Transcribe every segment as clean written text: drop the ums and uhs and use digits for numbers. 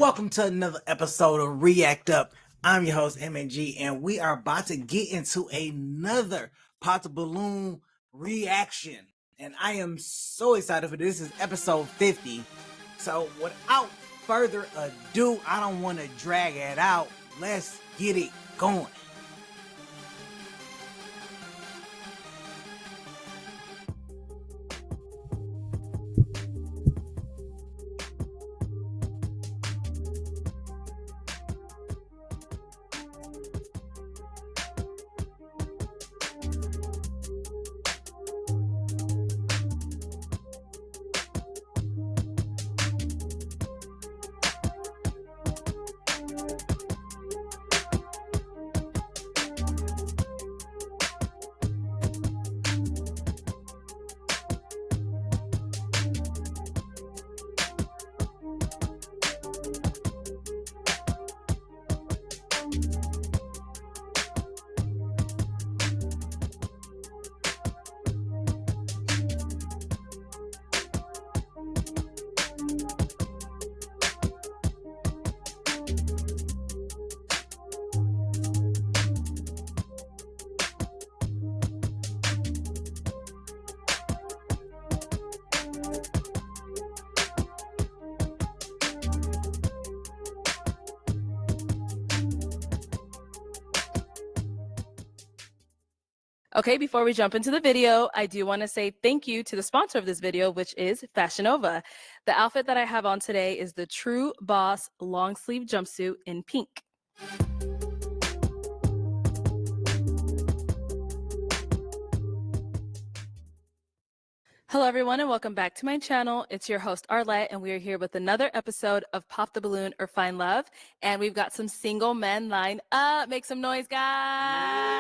welcome to another episode of React Up. I'm your host, MNG, and we are about to get into another Pop the Balloon reaction. And I am so excited for this. This is episode 50. So without further ado, I don't want to drag it out. Let's get it going. Okay, before we jump into the video, I do want to say thank you to the sponsor of this video, which is Fashion Nova. The outfit that I have on today is the True Boss long sleeve jumpsuit in pink. Hello everyone and welcome back to my channel. It's your host Arlette and we are here with another episode of Pop the Balloon or Find Love. And we've got some single men lined up. Make some noise, guys.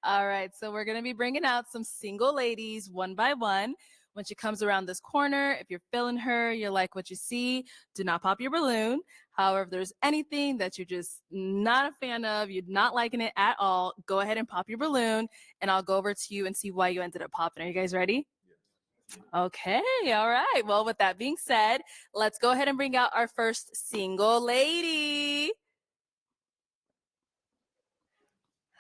All right, so we're going to be bringing out some single ladies one by one. When she comes around this corner, if you're feeling her, you like what you see, do not pop your balloon. However, if there's anything that you're just not a fan of, you're not liking it at all, go ahead and pop your balloon and I'll go over to you and see why you ended up popping. Are you guys ready? Yes. Okay, all right. Well, with that being said, let's go ahead and bring out our first single lady.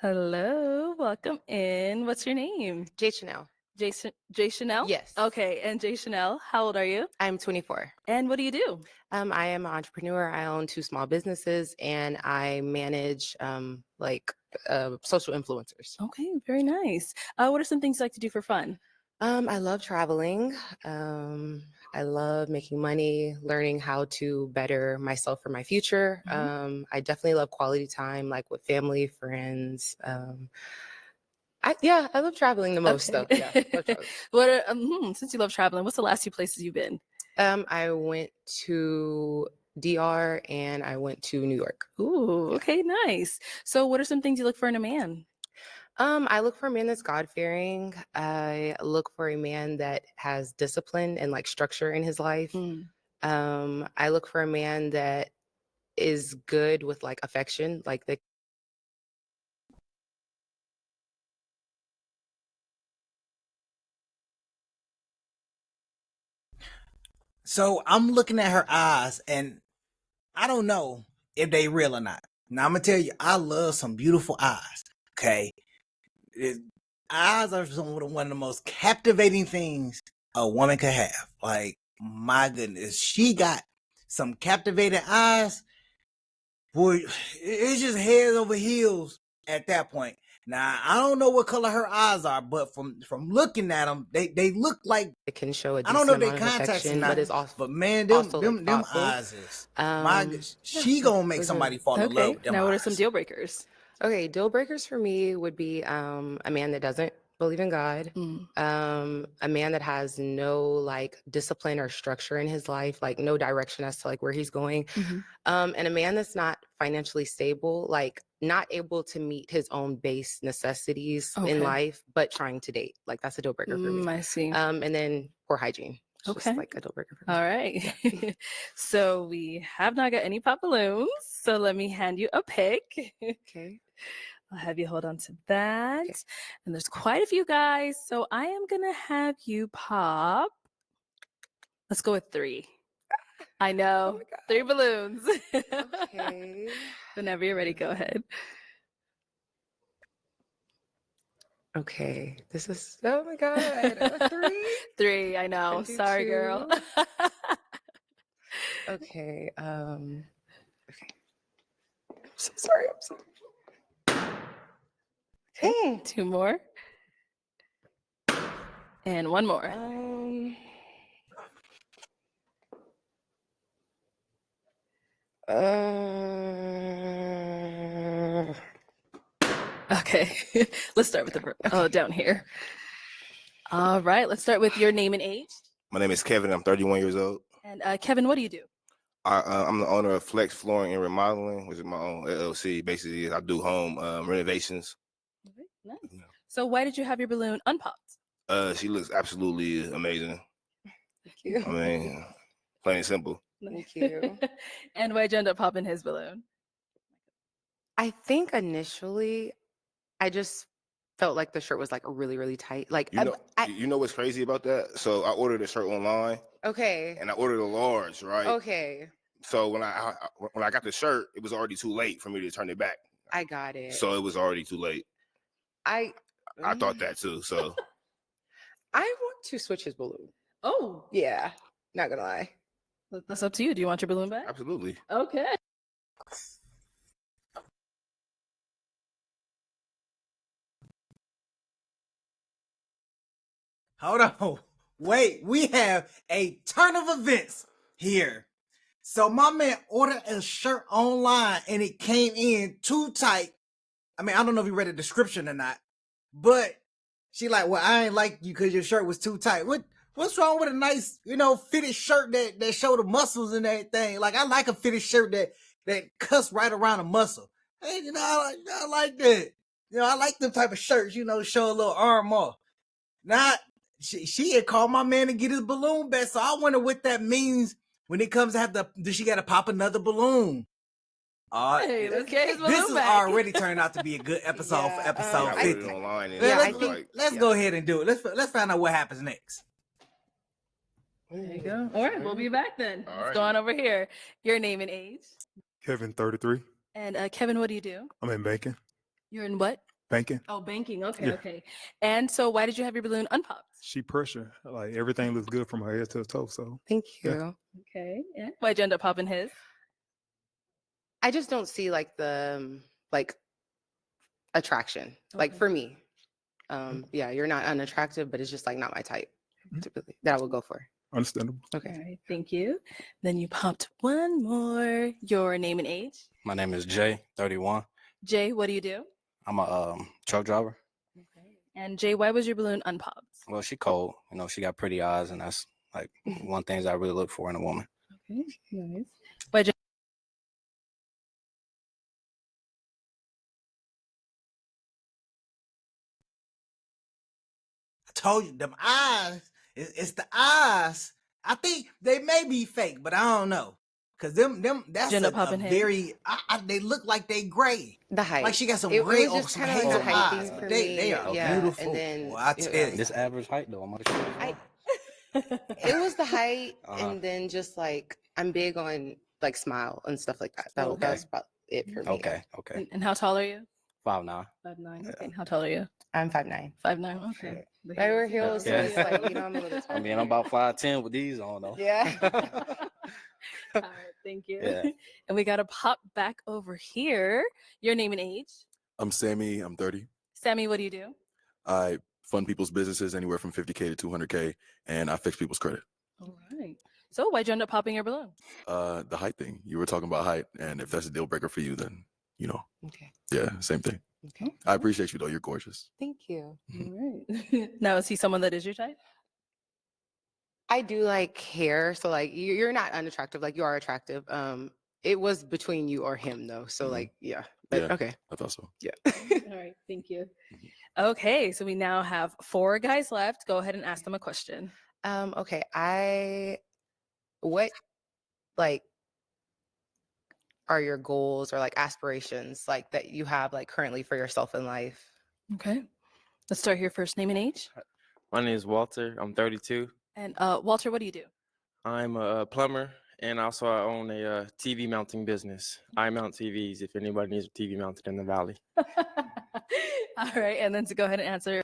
Hello, welcome in. What's your name? J Chanel. J Chanel? Yes. Okay, and J Chanel, how old are you? I'm 24. And what do you do? I am an entrepreneur. I own 2 small businesses and I manage social influencers. Okay, very nice. What are some things you like to do for fun? I love traveling. I love making money, learning how to better myself for my future. I definitely love quality time, like with family, friends. I love traveling the most though. Yeah, love traveling. Since you love traveling, what's the last 2 places you've been? I went to DR and I went to New York. Ooh, okay, nice. So what are some things you look for in a man? I look for a man that's God-fearing. I look for a man that has discipline and like structure in his life. I look for a man that is good with like affection, like the So I'm looking at her eyes and I don't know if they real or not. Now I'm gonna tell you, I love some beautiful eyes. Okay, eyes are one of the most captivating things a woman could have. Like, my goodness, she got some captivating eyes. Boy, it's just head over heels at that point. Now I don't know what color her eyes are, but from looking at them, they look like it can show a I decent don't know if they amount of contacts or affection, not, but it's also but man, also, them thoughtful. eyes is my goodness. She gonna make somebody fall in love with them now what are eyes. some deal breakers? Okay, deal breakers for me would be a man that doesn't believe in God, a man that has no like discipline or structure in his life, like no direction as to like where he's going, and a man that's not financially stable, like not able to meet his own base necessities in life, but trying to date. Like that's a deal breaker for me. I see. And then poor hygiene. It's just like a deal breaker for me. All right. Yeah. So we have not got any pop balloons. So let me hand you a pick. Okay. I'll have you hold on to that. Okay. And there's quite a few guys. So I am going to have you pop. Let's go with 3. I know. Oh my God. 3 balloons. Okay. Whenever you're ready, go ahead. Okay. This is, oh my God. 3. 3, I know. Can do Sorry, girl. 2. Okay. Okay. I'm so sorry. I'm so Okay, 2 more. And 1 more. Okay, let's start with the down here. All right, let's start with your name and age. My name is Kevin. I'm 31 years old. And Kevin, what do you do? I'm the owner of Flex Flooring and Remodeling, which is my own LLC. Basically, I do home renovations. Okay, nice. So why did you have your balloon unpopped? She looks absolutely amazing. Thank you. I mean, plain and simple. Thank you. And why'd you end up popping his balloon? I think initially I just felt like the shirt was like really, really tight. Like, You know what's crazy about that? So I ordered a shirt online, okay. and I ordered a large, right? Okay. So when I got the shirt, it was already too late for me to turn it back. I got it. So it was already too late. I thought that too. So I want to switch his balloon. Oh, Yeah. Not gonna lie. that's up to you. Do you want your balloon back? absolutely. Okay. Hold on. Wait, we have a turn of events here. So my man ordered a shirt online and it came in too tight. I mean, I don't know if you read the description or not, but she like, well, I ain't like you because your shirt was too tight. What's wrong with a nice, fitted shirt that show the muscles and everything? Like, I like a fitted shirt that cuts right around the muscle. Hey, I like that. I like them type of shirts, show a little arm off. Not she had called my man to get his balloon back, so I wonder what that means when it comes to does she got to pop another balloon? Hey, let's get his balloon This has back. already turned out to be a good episode for episode I ordered 50. it online, and Yeah, it was like, Let's go ahead and do it. Let's find out what happens next. There you go. All right, we'll be back then. All Let's right. go on over here. Your name and age. Kevin, 33. And Kevin, what do you do? I'm in banking. You're in what? Banking. Oh, banking. Okay, Yeah. okay. And so why did you have your balloon unpopped? She pressure. Like everything looks good from her head to her toe. So Thank you. Yeah. Okay. Yeah. Why'd you end up popping his? I just don't see like the attraction. Like Okay. for me. Yeah, you're not unattractive, but it's just like not my type typically that I would go for. understandable. Okay. All right, thank you. Then you popped one more. Your name and age. My name is Jay, 31. Jay, what do you do? I'm a truck driver. Okay. And Jay, why was your balloon unpopped? Well, she cold. She got pretty eyes, and that's like one thing I really look for in a woman. Okay, nice. Why'd you? I told you them eyes. It's the eyes. I think they may be fake, but I don't know. Cause them that's Did you end up a popping his? very. they look like they gray. The height. Like she got some it gray was or just some kind of like hazel the height eyes. thing for They me. they are yeah. beautiful. And then Well, I tell you. This average height, though. I'm it was the height, Uh-huh. and then just like I'm big on like smile and stuff like that. That Okay. was about it for me. Okay. And how tall are you? 5'9". 5'9". Okay. And how tall are you? I'm 5'9". 5'9". Okay. The I wear heels. heels, so Yeah. it's like I'm a little I taller. mean, I'm about 5'10" with these on, though. Yeah. All right, thank you. Yeah. And we got to pop back over here. Your name and age. I'm Sammy. I'm 30. Sammy, what do you do? I fund people's businesses anywhere from 50K to 200K, and I fix people's credit. All right. So why'd you end up popping your balloon? The height thing. You were talking about height, and if that's a deal breaker for you, then Okay. yeah, same thing. Okay. I appreciate you though. You're gorgeous. Thank you. All right. Now, is he someone that is your type? I do like hair, so like you're not unattractive, like you are attractive. It was between you or him though, so Mhm. like yeah. But Yeah. okay. I thought so. Yeah. All right. Thank you. Okay. So we now have 4 guys left. Go ahead and ask them a question. Okay. What like are your goals or like aspirations like that you have like currently for yourself in life? Okay. Let's start here first. Name and age. My name is Walter. I'm 32. And Walter, what do you do? I'm a plumber, and also I own a TV mounting business. I mount TVs if anybody needs a TV mounted in the Valley. All right, and then to go ahead and answer.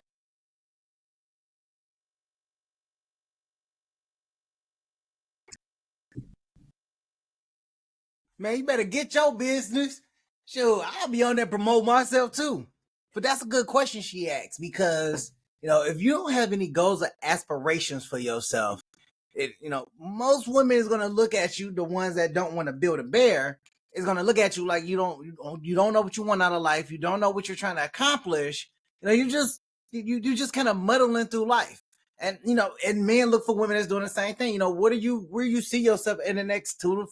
Man, you better get your business. Sure, I'll be on there promote myself too. But that's a good question she asked because, if you don't have any goals or aspirations for yourself, most women is gonna look at you, the ones that don't want to build a bear, is gonna look at you like you don't know what you want out of life. You don't know what you're trying to accomplish. You just kind of muddling through life. And and men look for women that's doing the same thing. Where you see yourself in the next 2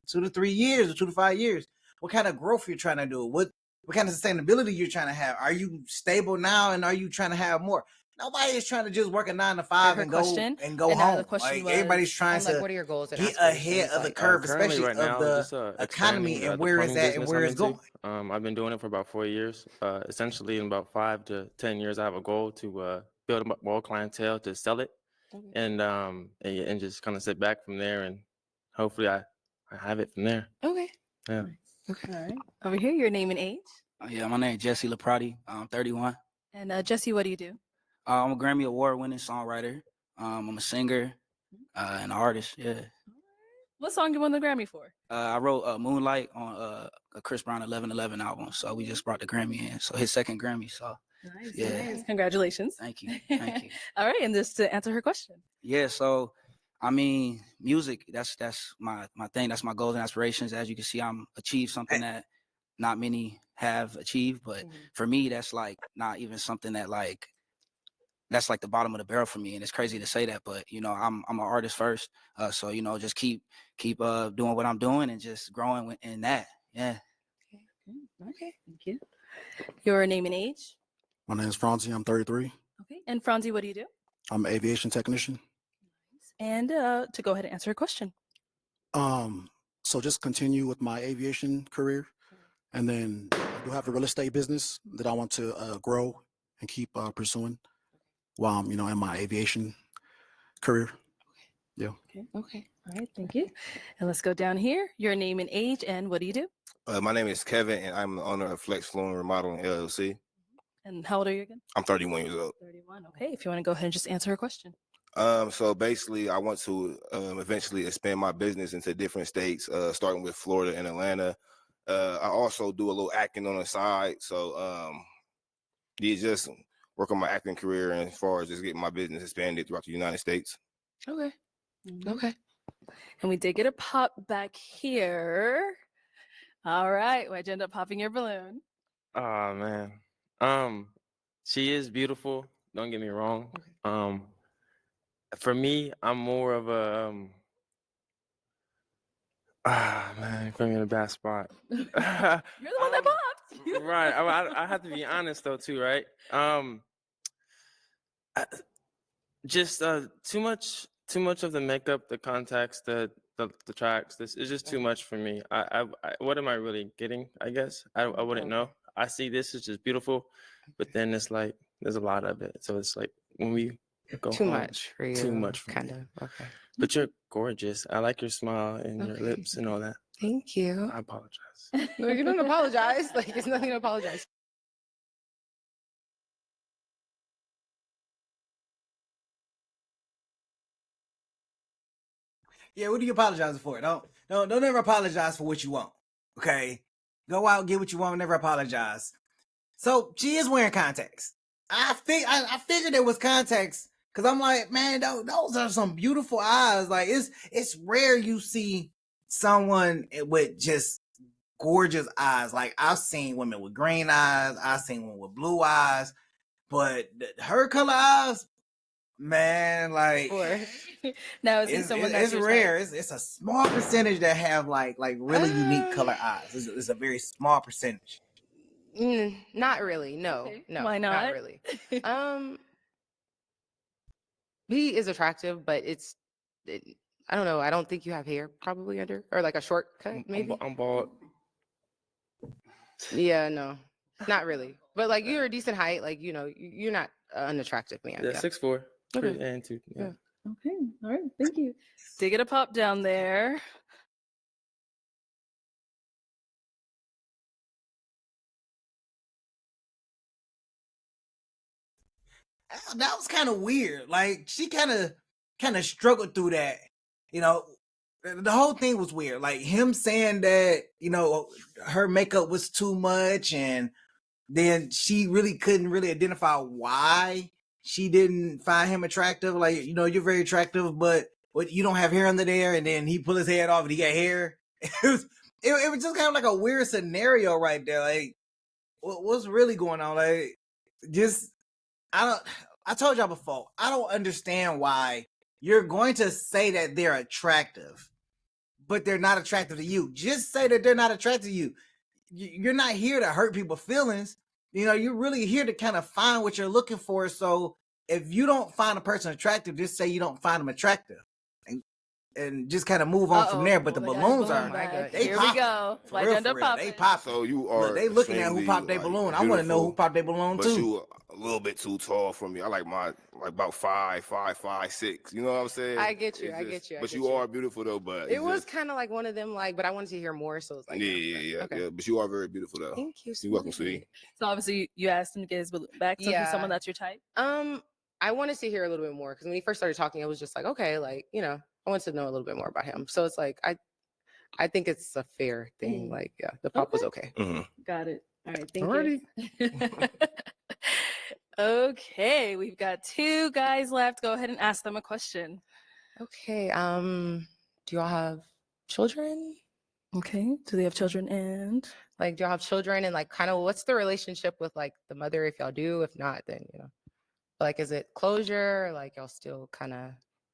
to 3 years or 2 to 5 years? What kind of growth you're trying to do? What kind of sustainability you're trying to have? Are you stable now, and are you trying to have more? Nobody is trying to just work a 9 to 5 and go question, and go and now the home. question Like everybody's was, trying And like, to what are your goals and get ahead aspirations? of the Like, curve, Currently, especially right of now, the just economy expanding and the where it's plumbing at and business where I'm it's into. going. I've been doing it for about 4 years. Essentially, in about 5 to 10 years, I have a goal to build up more clientele to sell it, and just kind of sit back from there, and hopefully I have it from there. Okay. Yeah. Nice. Okay. All right. Over here, your name and age. Yeah, my name is Jesse Laprati. I'm 31. And Jesse, what do you do? I'm a Grammy Award-winning songwriter. I'm a singer and an artist. Yeah. What song you won the Grammy for? I wrote Moonlight on a Chris Brown 11:11 album. So we just brought the Grammy in. So his second Grammy. So Nice. yeah. Nice. Congratulations. Thank you. Thank you. All right. And just to answer her question. Yeah. So I mean, music. That's my thing. That's my goals and aspirations. As you can see, I'm achieved something that not many have achieved. But for me, that's like not even something that like. That's like the bottom of the barrel for me, and it's crazy to say that, but I'm an artist first, so just keep doing what I'm doing and just growing in that. Yeah. Okay. Thank you. Your name and age. My name is Franzi. I'm 33. Okay. And Franzi, what do you do? I'm an aviation technician. And to go ahead and answer a question. So just continue with my aviation career, and then I do have a real estate business that I want to grow and keep pursuing while I'm in my aviation career. Yeah. Okay. All right. Thank you. And let's go down here. Your name and age, and what do you do? My name is Kevin, and I'm the owner of Flex Flooring Remodeling LLC. And how old are you again? I'm 31 years old. 31. Okay. If you want to go ahead and just answer her question. So basically, I want to eventually expand my business into different states, starting with Florida and Atlanta. I also do a little acting on the side, so just work on my acting career, and as far as just getting my business expanded throughout the United States. Okay. Okay. And we did get a pop back here. All right. Why'd you end up popping your balloon? Oh man. She is beautiful. Don't get me wrong. For me, I'm more of a man, you put me in a bad spot. You're the one that popped. Right. I have to be honest though too, right? Just too much of the makeup, the contacts, the tracks. This is just too much for me. I what am I really getting? I guess I wouldn't know. I see this is just beautiful, but then it's like there's a lot of it. So it's like when we go Too home, much for you. too much for kind me. of. Okay. But you're gorgeous. I like your smile and your Okay. lips and all that. Thank you. I apologize. No, you don't apologize. Like, there's nothing to apologize. Yeah, what are you apologizing for? Don't ever apologize for what you want. Okay? Go out, get what you want, never apologize. So she is wearing contacts. I figured it was contacts because I'm like, man, those are some beautiful eyes. Like it's rare you see someone with just gorgeous eyes. Like I've seen women with green eyes, I've seen women with blue eyes, but her color eyes, man, like Now is he someone that's it's rare. It's a small percentage that have like really unique color eyes. It's a very small percentage. Not really. No. Okay. No. Why not? Not really. He is attractive, but I don't know. I don't think you have hair probably under, or like a shortcut maybe. I'm bald. Yeah, no, not really. But like you're a decent height. Like you're not an unattractive man. Yeah, Yeah. 6'4". Okay. And 2. Yeah. Okay. All right. Thank you. Did get a pop down there. that was kind of weird. Like she kind of struggled through that. You know, the whole thing was weird. Like him saying that, you know, her makeup was too much, and then she really couldn't really identify why she didn't find him attractive. Like, you know, you're very attractive, but what, you don't have hair under there, and then he pull his head off and he got hair. It was just kind of like a weird scenario right there. Like, what's really going on? Like, just I told y'all before, I don't understand why you're going to say that they're attractive, but they're not attractive to you. Just say that they're not attractive to you. You're not here to hurt people's feelings. You know, you're really here to kind of find what you're looking for. So if you don't find a person attractive, just say you don't find them attractive, and just kind of move on from there. But the balloons are, they Here popping. we go. For real, Legend for of real. They popping. So you are Look, they looking at who extremely, popped their like, balloon. I want to know who beautiful, popped their balloon but too. you a little bit too tall for me. I like my like about 5'6". You know what I'm saying? I get you. It's I just- get you. I But get you you. are beautiful though. But It it's was just, kind of like one of them, like, but I wanted to hear more, so it's like, yeah. Okay. But you are very beautiful though. Thank you. You're welcome, sweetie. So obviously you asked him to get his balloon back. So he's someone Yeah. that's your type. I wanted to hear a little bit more because when he first started talking, I was just like, okay, like, you know, I wanted to know a little bit more about him. So it's like I think it's a fair thing. Like, yeah, the pop was okay. Got it. All right. Thank Alrighty. you. Okay. We've got 2 guys left. Go ahead and ask them a question. Okay. Do y'all have children? Okay. Do they have children? And Like, do y'all have children? And like, kind of, what's the relationship with like the mother? If y'all do, if not, then you know, like, is it closure? Like, y'all still kind of,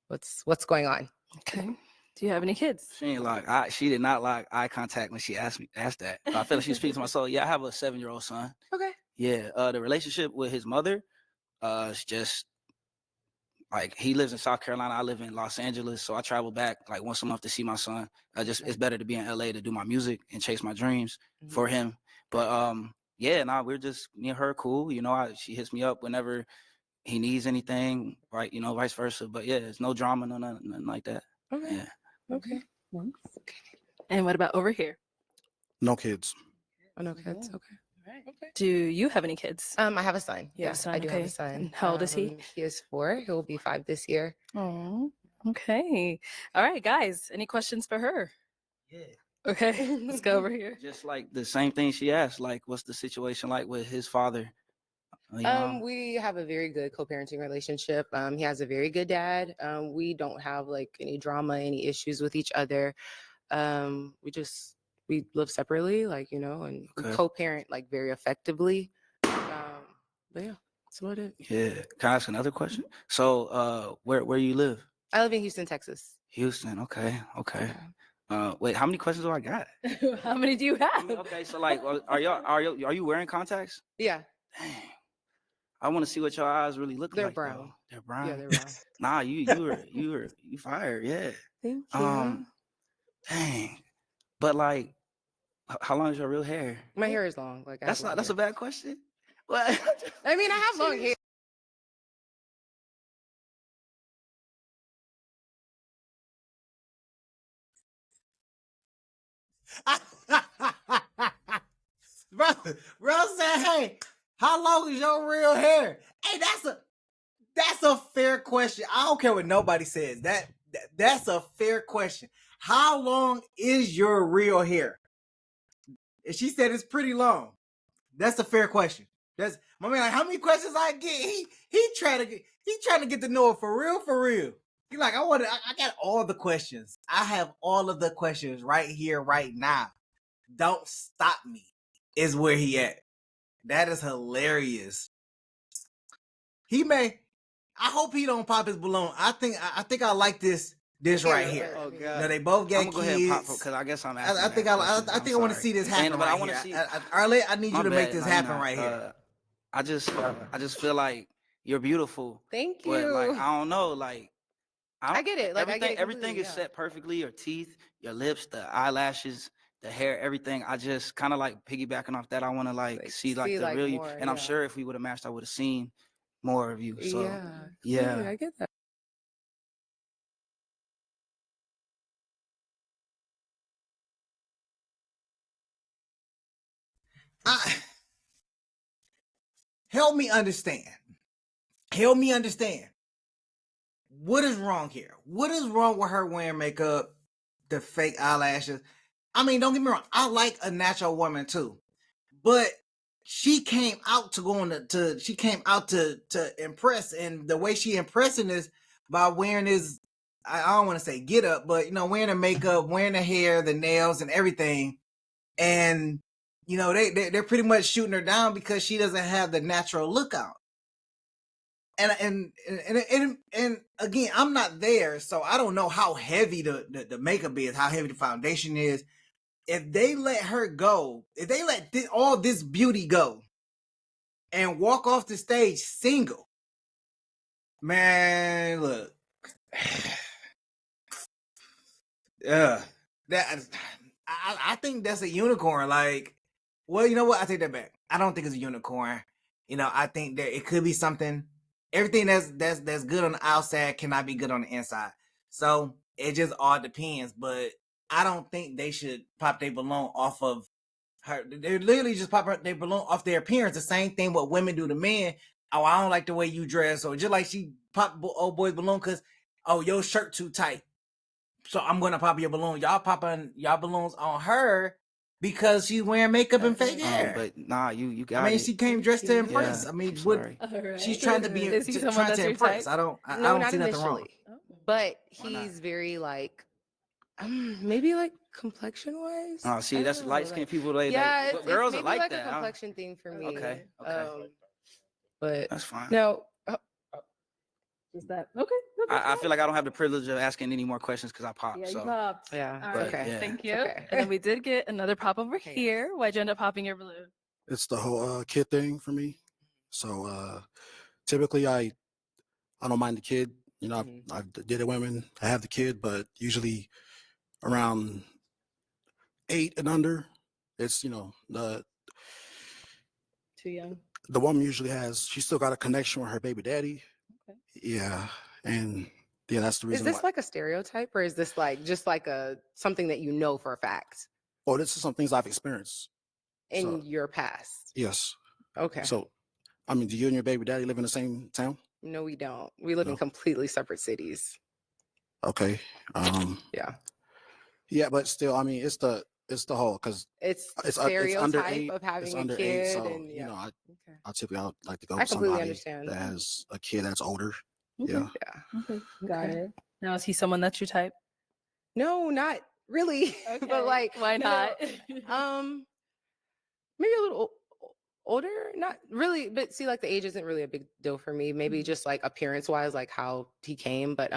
what's going on? okay. Do you have any kids? She did not like eye contact when she asked that. I feel like she was speaking to myself. Yeah, I have a 7-year-old son. Okay. Yeah, the relationship with his mother, it's just like he lives in South Carolina. I live in Los Angeles, so I travel back like once a month to see my son. It's better to be in LA to do my music and chase my dreams for him. But yeah, we're just me and her cool. You know, she hits me up whenever he needs anything, right? You know, vice versa. But yeah, it's no drama, nothing like that. Okay. Yeah. Okay. And what about over here? No kids. Oh, no kids. Okay. Do you have any kids? I have a son. You have a Yes, son, I do have okay. a son. And how old is he? He is 4. He will be 5 this year. Oh, okay. All right, guys. Any questions for her? Yeah. Okay, let's go over here. Just like the same thing she asked, like, what's the situation like with his father? You know? We have a very good co-parenting relationship. He has a very good dad. We don't have like any drama, any issues with each other. We live separately, like, you know, and we Okay. co-parent like very effectively. But yeah, that's about it. Yeah. Can I ask another question? So, where you live? I live in Houston, Texas. Houston. Okay. Wait, how many questions do I got? How many do you have? Okay, so like, are you wearing contacts? Yeah, Dang. I want to see what your eyes really look they're like. brown. Though. They're brown. Yeah, they're brown. Nah, you fired. Yeah. Thank you. Dang. But like, how long is your real hair? My hair is long. Like, That's a bad question. What? I mean, I have long hair. bro said, hey, how long is your real hair? Hey, that's a fair question. I don't care what nobody says. That's a fair question. How long is your real hair? And she said it's pretty long. That's a fair question. That's my man. Like, how many questions I get? He trying to get to know it for real. He like, I got all the questions. I have all of the questions right here, right now. Don't stop me. Is where he at. That is hilarious. I hope he don't pop his balloon. I think I like this right here. Oh God. No, they both got I'm gonna go ahead and pop kids. because I guess I'm asking. I think I want to see this happen. But I right want to here. see. Arlette, I need you My to make bad. this No, happen you're not. right here. I just feel like you're beautiful. Thank you. But like I don't know, like I get it. Like, I get it everything completely, is yeah. set perfectly. Your teeth, your lips, the eyelashes, the hair, everything. I just kind of like piggybacking off that. I want to like see the real you. more, And I'm yeah. sure if we would have matched, I would have seen more of you. So Yeah, yeah. I get that. Help me understand. help me understand. What is wrong here? What is wrong with her wearing makeup, the fake eyelashes? I mean, don't get me wrong. I like a natural woman too, but she came out to go on she came out to impress, and the way she impressing is by wearing this. I don't want to say get up, but wearing the makeup, wearing the hair, the nails, and everything, and they're pretty much shooting her down because she doesn't have the natural look out. And again, I'm not there, so I don't know how heavy the makeup is, how heavy the foundation is. If they let her go, if they let all this beauty go and walk off the stage single, man, look, yeah, I think that's a unicorn. Like, well, you know what? I take that back. I don't think it's a unicorn. I think that it could be something. Everything that's good on the outside cannot be good on the inside. So it just all depends. But I don't think they should pop their balloon off of her. They literally just pop their balloon off their appearance. The same thing what women do to men. Oh, I don't like the way you dress, or just like she popped old boy's balloon because your shirt too tight. So I'm gonna pop your balloon. Y'all popping y'all balloons on her because she's wearing makeup and fake hair. But nah, you got I mean, it. she came dressed to impress. Yeah, I mean, I'm what sorry. Alright. she's trying to be Is he someone trying that's to your impress. type? I No, don't not see nothing wrong. initially. But Why not? he's very like maybe like complexion wise. Oh, see, that's light skinned people. Yeah, They it's girls maybe are like like that. a complexion thing for me. Okay. But That's fine. no, Is that okay? I feel like I don't have the privilege of asking any more questions because I popped. Yeah, you so popped. yeah, All but right. okay. yeah. Thank you. Okay. And then we did get another pop over Hey. here. Why'd you end up popping your balloon? It's the whole kid thing for me. So typically I don't mind the kid. I did it women. I have the kid, but usually around 8 and under, it's the Too young. woman usually she still got a connection with her baby daddy. Okay. Yeah, and yeah, that's the Is reason this why. like a stereotype or is this like just like a something that you know for a fact Oh, this is some things I've experienced. in So your past? yes. Okay. So, I mean, do you and your baby daddy live in the same town? No, we don't. We live in No. completely separate cities. Okay. Yeah. Yeah, but still, I mean, it's the whole because It's the it's under stereotype 8. of having It's a under 8, kid so and yeah. Okay. I typically like to go I with completely somebody understand. that has a kid that's older. Okay. Yeah. Yeah. Okay. Got Okay. it. Now, is he someone that's your type? No, not really. Okay. But like Why not? Maybe a little older, not really, but see, like the age isn't really a big deal for me. Maybe just like appearance wise, like how he came. But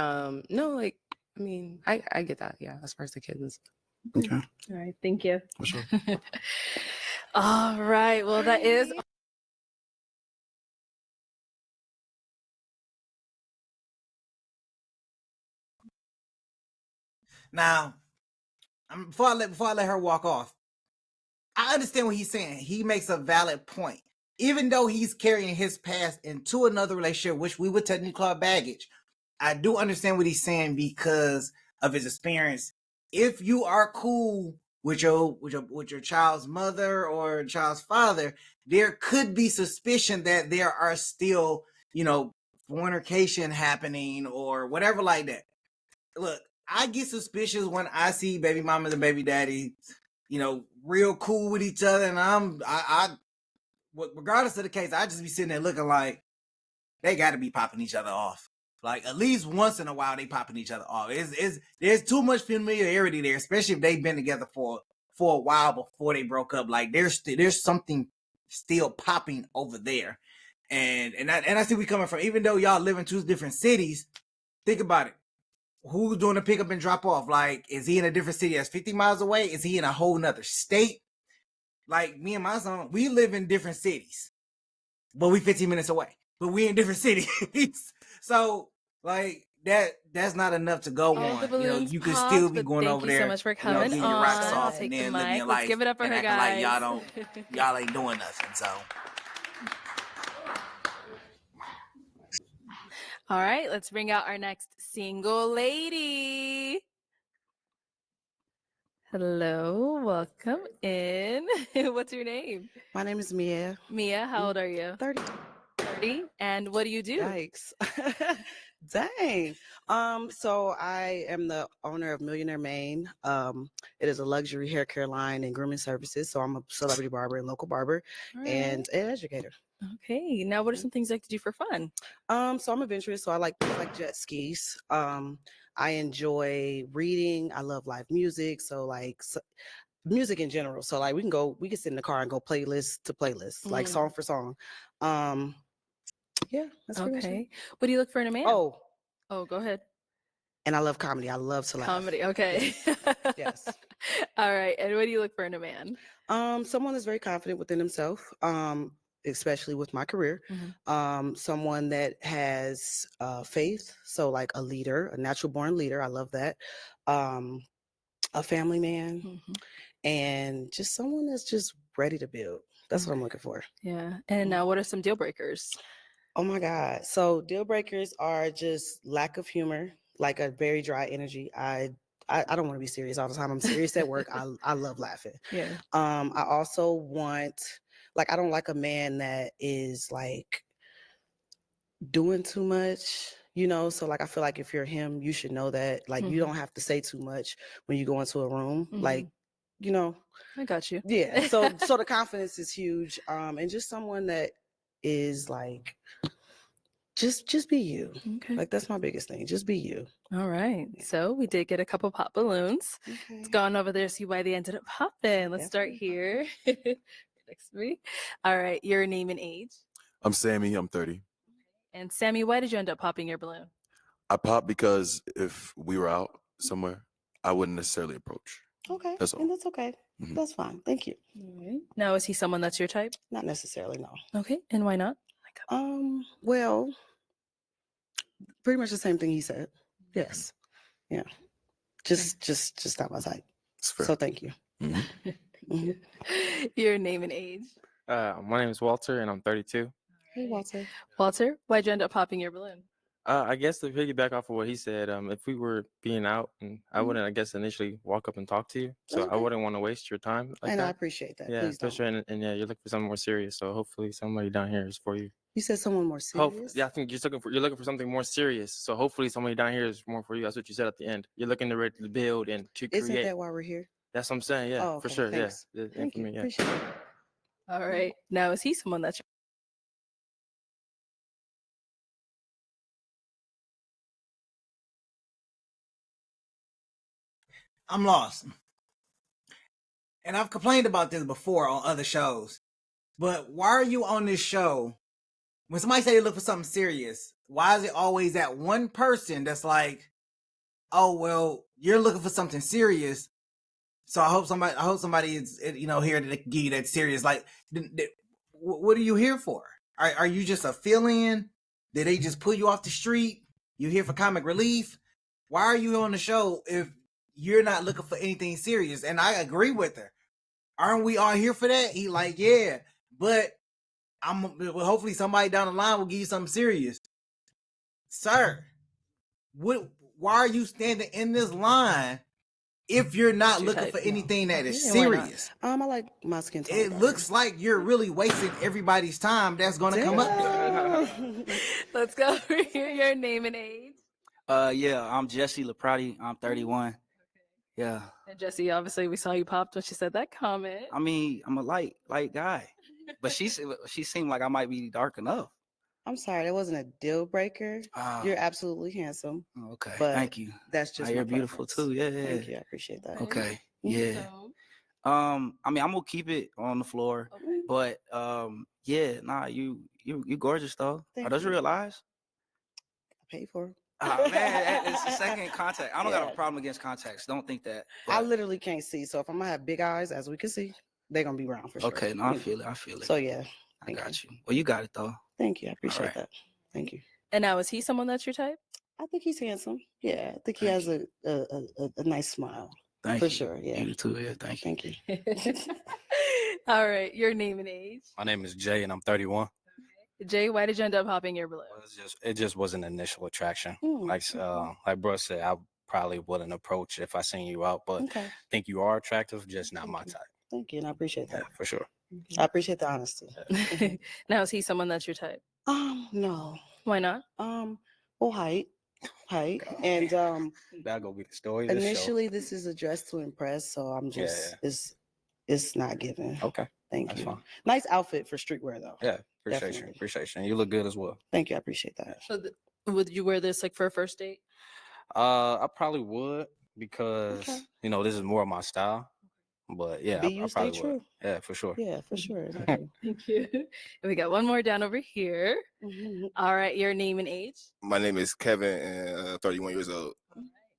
no, like I mean, I get that. Yeah, as far as the kids. Okay. All right. Thank you. For sure. All right. Well, that is. Now, before I let her walk off, I understand what he's saying. He makes a valid point. Even though he's carrying his past into another relationship, which we would technically call baggage, I do understand what he's saying because of his experience. If you are cool with your child's mother or child's father, there could be suspicion that there are still, fornication happening or whatever like that. Look, I get suspicious when I see baby mamas and baby daddy, real cool with each other, and regardless of the case, I just be sitting there looking like they got to be popping each other off. Like at least once in a while, they popping each other off. There's too much familiarity there, especially if they've been together for a while before they broke up. Like there's something still popping over there, and I see we coming from. Even though y'all live in 2 different cities, think about it. Who's doing the pick up and drop off? Like, is he in a different city that's 50 miles away? Is he in a whole nother state? Like me and my son, we live in different cities, but we 15 minutes away. But we in different cities. So like that's not enough to go All the on. balloons You can popped, still be but going thank over you so there, much for coming getting your rocks on. off I'll and take the then living mic. your Let's life give it up for and her, acting like guys. y'all ain't doing nothing. So All right, let's bring out our next single lady. Hello, welcome in. What's your name? My name is Mia. Mia, how old are you? 30. 30. 30. And what do you do? Yikes. Dang. So I am the owner of Millionaire Maine. It is a luxury hair care line and grooming services. So I'm a celebrity barber and local barber and an educator. Okay. Now, what are some things you like to do for fun? So I'm adventurous. So I like things like jet skis. I enjoy reading. I love live music. So like music in general. So like we can sit in the car and go playlist to playlist, like song for song. Yeah, that's pretty much it. What do you look for in a man? Oh, go ahead. and I love comedy. I love to laugh. Comedy. Okay. Yes. All right. And what do you look for in a man? Someone that's very confident within himself, especially with my career. Someone that has faith. So like a leader, a natural born leader. I love that. A family man, and just someone that's just ready to build. That's what I'm looking for. Yeah. And now, what are some deal breakers? Oh my God. So deal breakers are just lack of humor, like a very dry energy. I don't want to be serious all the time. I'm serious at work. I love laughing. Yeah. I also want, like, I don't like a man that is like doing too much, so like I feel like if you're him, you should know that like you don't have to say too much when you go into a room. Like, I got you. Yeah. So the confidence is huge. And just someone that is like just be you. Okay. Like that's my biggest thing. Just be you. All right. Yeah. So we did get a couple pop balloons. Okay. Let's go on over there, see why they ended up popping. Let's start here. Next to me. All right. Your name and age. I'm Sammy. I'm 30. And Sammy, why did you end up popping your balloon? I popped because if we were out somewhere, I wouldn't necessarily approach. Okay. That's all. And that's okay. That's fine. Thank you. All right. Now, is he someone that's your type? Not necessarily, no. Okay. And why not? Well, pretty much the same thing he said. Yes. Yeah. Just not my type. So thank you. Your name and age. My name is Walter, and I'm 32. Hey, Walter. Walter, why'd you end up popping your balloon? I guess to piggyback off of what he said, if we were being out, and I wouldn't, I guess, initially walk up and talk to you. So I wouldn't want to waste your time like and that. I appreciate that. Yeah, Please especially, and yeah, you're looking for something more serious. So hopefully somebody down here is for you. You said someone more serious? Yeah, I think you're looking for something more serious. So hopefully somebody down here is more for you. That's what you said at the end. You're looking to build and to create. Isn't that why we're here? That's what I'm saying. Yeah, Oh, for okay, sure. thanks. Yeah, Thank you. Yeah. Appreciate it. All right. Now, is he someone that's I'm lost. And I've complained about this before on other shows. But why are you on this show? When somebody say they look for something serious, why is it always that one person that's like, oh, well, you're looking for something serious. So I hope somebody is, here to give you that serious. Like, what are you here for? Are you just a fill-in? Did they just pull you off the street? You here for comic relief? Why are you on the show if you're not looking for anything serious? And I agree with her. Aren't we all here for that? He like, yeah, but hopefully somebody down the line will give you something serious. Sir, why are you standing in this line if you're not looking for anything that is serious? I like my skin tone. It looks like you're really wasting everybody's time that's going to come up there. Let's go over here. Your name and age. Yeah, I'm Jesse Laprati. I'm 31. Yeah. And Jesse, obviously, we saw you popped when she said that comment. I mean, I'm a light guy, but she seemed like I might be dark enough. I'm sorry, that wasn't a deal breaker. You're absolutely handsome. Okay, but thank you. That's just you're beautiful too. Yeah, thank you. I appreciate that. Okay, yeah. I mean, I'm gonna keep it on the floor, but yeah, nah, you gorgeous though. Are those real eyes? I paid for them. Oh man, it's the second contact. I don't got a problem against contacts. Don't think that. I literally can't see, so if I'm gonna have big eyes, as we can see, they're gonna be round for sure. Okay, no, I feel it. So yeah, I got you. Well, you got it though. Thank you. I appreciate that. Thank you. And now, is he someone that's your type? I think he's handsome. Yeah, I think he has a nice smile. Thank for you. sure. Yeah. You too. Yeah. Thank you. All right. Your name and age. My name is Jay, and I'm 31. Jay, why did you end up popping your balloon? It just was an initial attraction. Like bro said, I probably wouldn't approach if I seen you out, but I think you are attractive, just not my type. Thank you, and I appreciate that. Yeah, for sure. I appreciate the honesty. Now, is he someone that's your type? No. Why not? Well, height, and That gonna be the story. Of the initially show. this is a dress to impress, so I'm just Yeah. it's not given. Okay. Thank That's you. fine. Nice outfit for streetwear though. Yeah. Appreciate Definitely. you. Appreciate you. And you look good as well. Thank you. I appreciate that. So would you wear this like for a first date? I probably would because Okay. you know this is more of my style. But yeah, Be I you, stay probably true. would. Yeah, for sure. Yeah, for sure. Exactly. Thank you. And we got one more down over here. All right, your name and age. My name is Kevin, and 31 years old.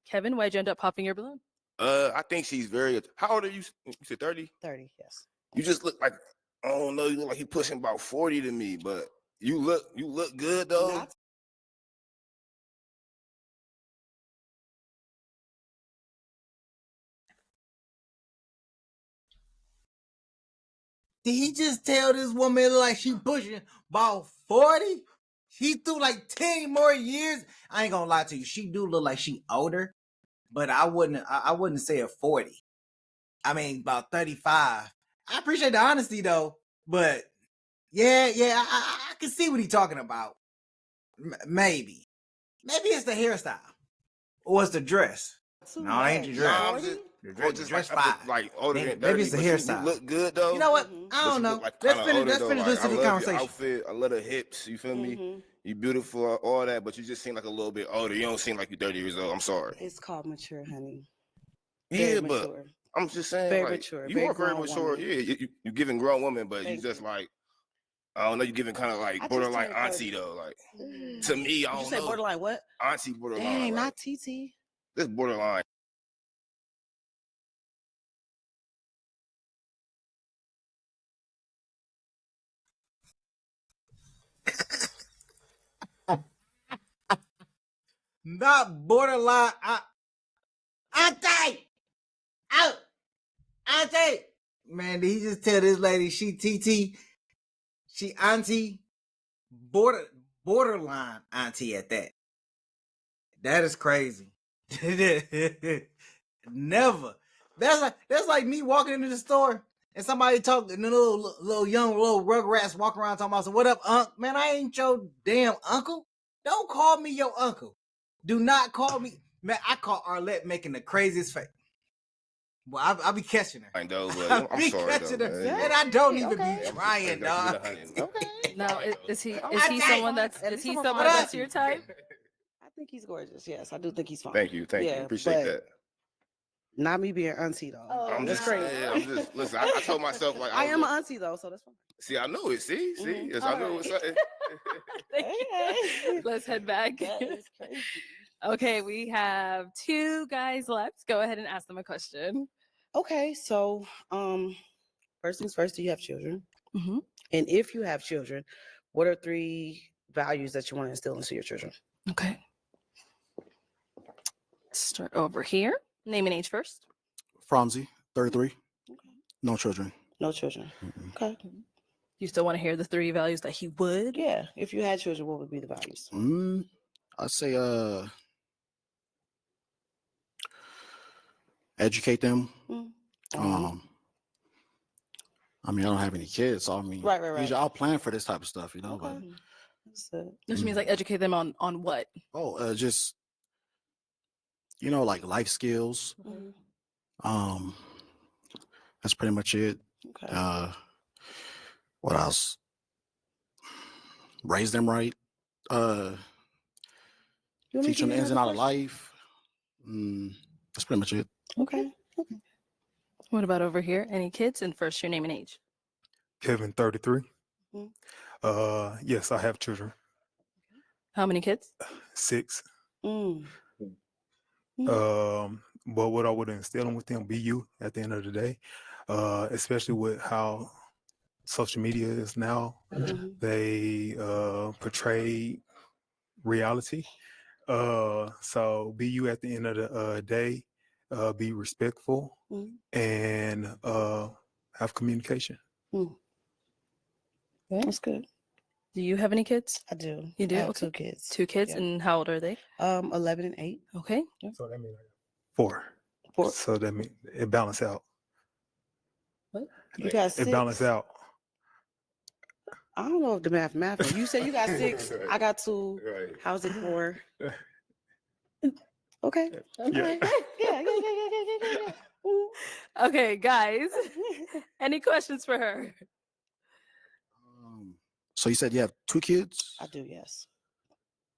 Kevin, why'd you end up popping your balloon? I think she's very. How old are you? You said 30? 30, yes. You just look like, I don't know, you look like you're pushing about 40 to me, but you look good though. Not Did he just tell this woman like she pushing about 40? She threw like 10 more years. I ain't gonna lie to you. She do look like she older, but I wouldn't say a 40. I mean about 35. I appreciate the honesty though, but yeah, I can see what he's talking about. Maybe it's the hairstyle or it's the dress. No, it ain't the dress. Nah, I'm just, The dress like, fine. like older than 30, Maybe it's the but you hairstyle. look good though. You know what? Mhm. I don't But you know. look like Let's kinda older, finish though. this Like, I to the love your conversation. outfit. I love the hips. You feel me? Mhm. You beautiful, all that, but you just seem like a little bit older. You don't seem like you're 30 years old. I'm sorry. It's called mature, honey. Yeah, Very but mature. I'm just saying, Very like, mature, you very are very grown mature. woman. Yeah, you're giving grown woman, but Thank you just you. like, I don't know, you're giving kind of like I just borderline turned auntie 30. though. Like to me, I Did you don't say know. borderline what? Auntie borderline. Dang, like, not TT. this borderline. Not borderline. Auntie! Out! Auntie! Man, did he just tell this lady she TT? She auntie? Borderline auntie at that. That is crazy. Never. That's like me walking into the store and somebody talking, and the little young rugrats walking around talking about, so what up, unc? Man, I ain't your damn uncle. Don't call me your uncle. Do not call me. Man, I caught Arlette making the craziest face. Well, I'll be catching her. I know, but I'll I'm be sorry catching though, her, man. and I don't even Okay. be trying, dog. Okay. Now, is he I someone think- that's At is least he I'm a someone fine that's auntie. your type? I think he's gorgeous. Yes, I do think he's fine. Thank you, Yeah, appreciate but that. Not me being auntie though. Oh, I'm That's just, crazy. yeah, I'm just listen. I told myself like I am was an auntie though, so that's fine. See, I know it. See, Mhm. yes, I know it's something. Thank you. Okay. Let's head back. That is crazy. Okay, we have 2 guys left. Go ahead and ask them a question. Okay, so first things first, do you have children? Mm-hmm. And if you have children, what are 3 values that you want to instill into your children? Okay. Start over here. Name and age first. Franzi, 33. Okay. No children. No children. Mm-mm. Okay. You still want to hear the 3 values that he would? Yeah. If you had children, what would be the values? I'd say educate them. Mm. I mean, I don't have any kids, so I mean, Right. usually I'll plan for this type of stuff, you know. Okay. But That's it. Which means like educate them on what? just like life skills. Mhm. That's pretty much it. Okay. What else? Raise them right. You want me to Teach them give the you ins and out another of life. That's pretty much it. question? Okay. What about over here? Any kids? And first your name and age. Kevin, 33. Mhm. Yes, I have children. How many kids? 6. Mm. But what I would instill with them, be you at the end of the day, especially with how social media is now. Mhm. They portray reality. So be you at the end of the day, be respectful Mhm. and have communication. That's good. Do you have any kids? I do. You do? I have Okay. 2 kids. 2 kids, Yeah. and how old are they? 11 and 8. Okay. So that means 4. 4. So that means it balances out. What? You got 6. It balances out. I don't know if the math. You said you got 6. I got 2. Right. How's it 4? Okay. Yeah. Yeah. Okay, guys. Any questions for her? So you said you have 2 kids? I do, yes.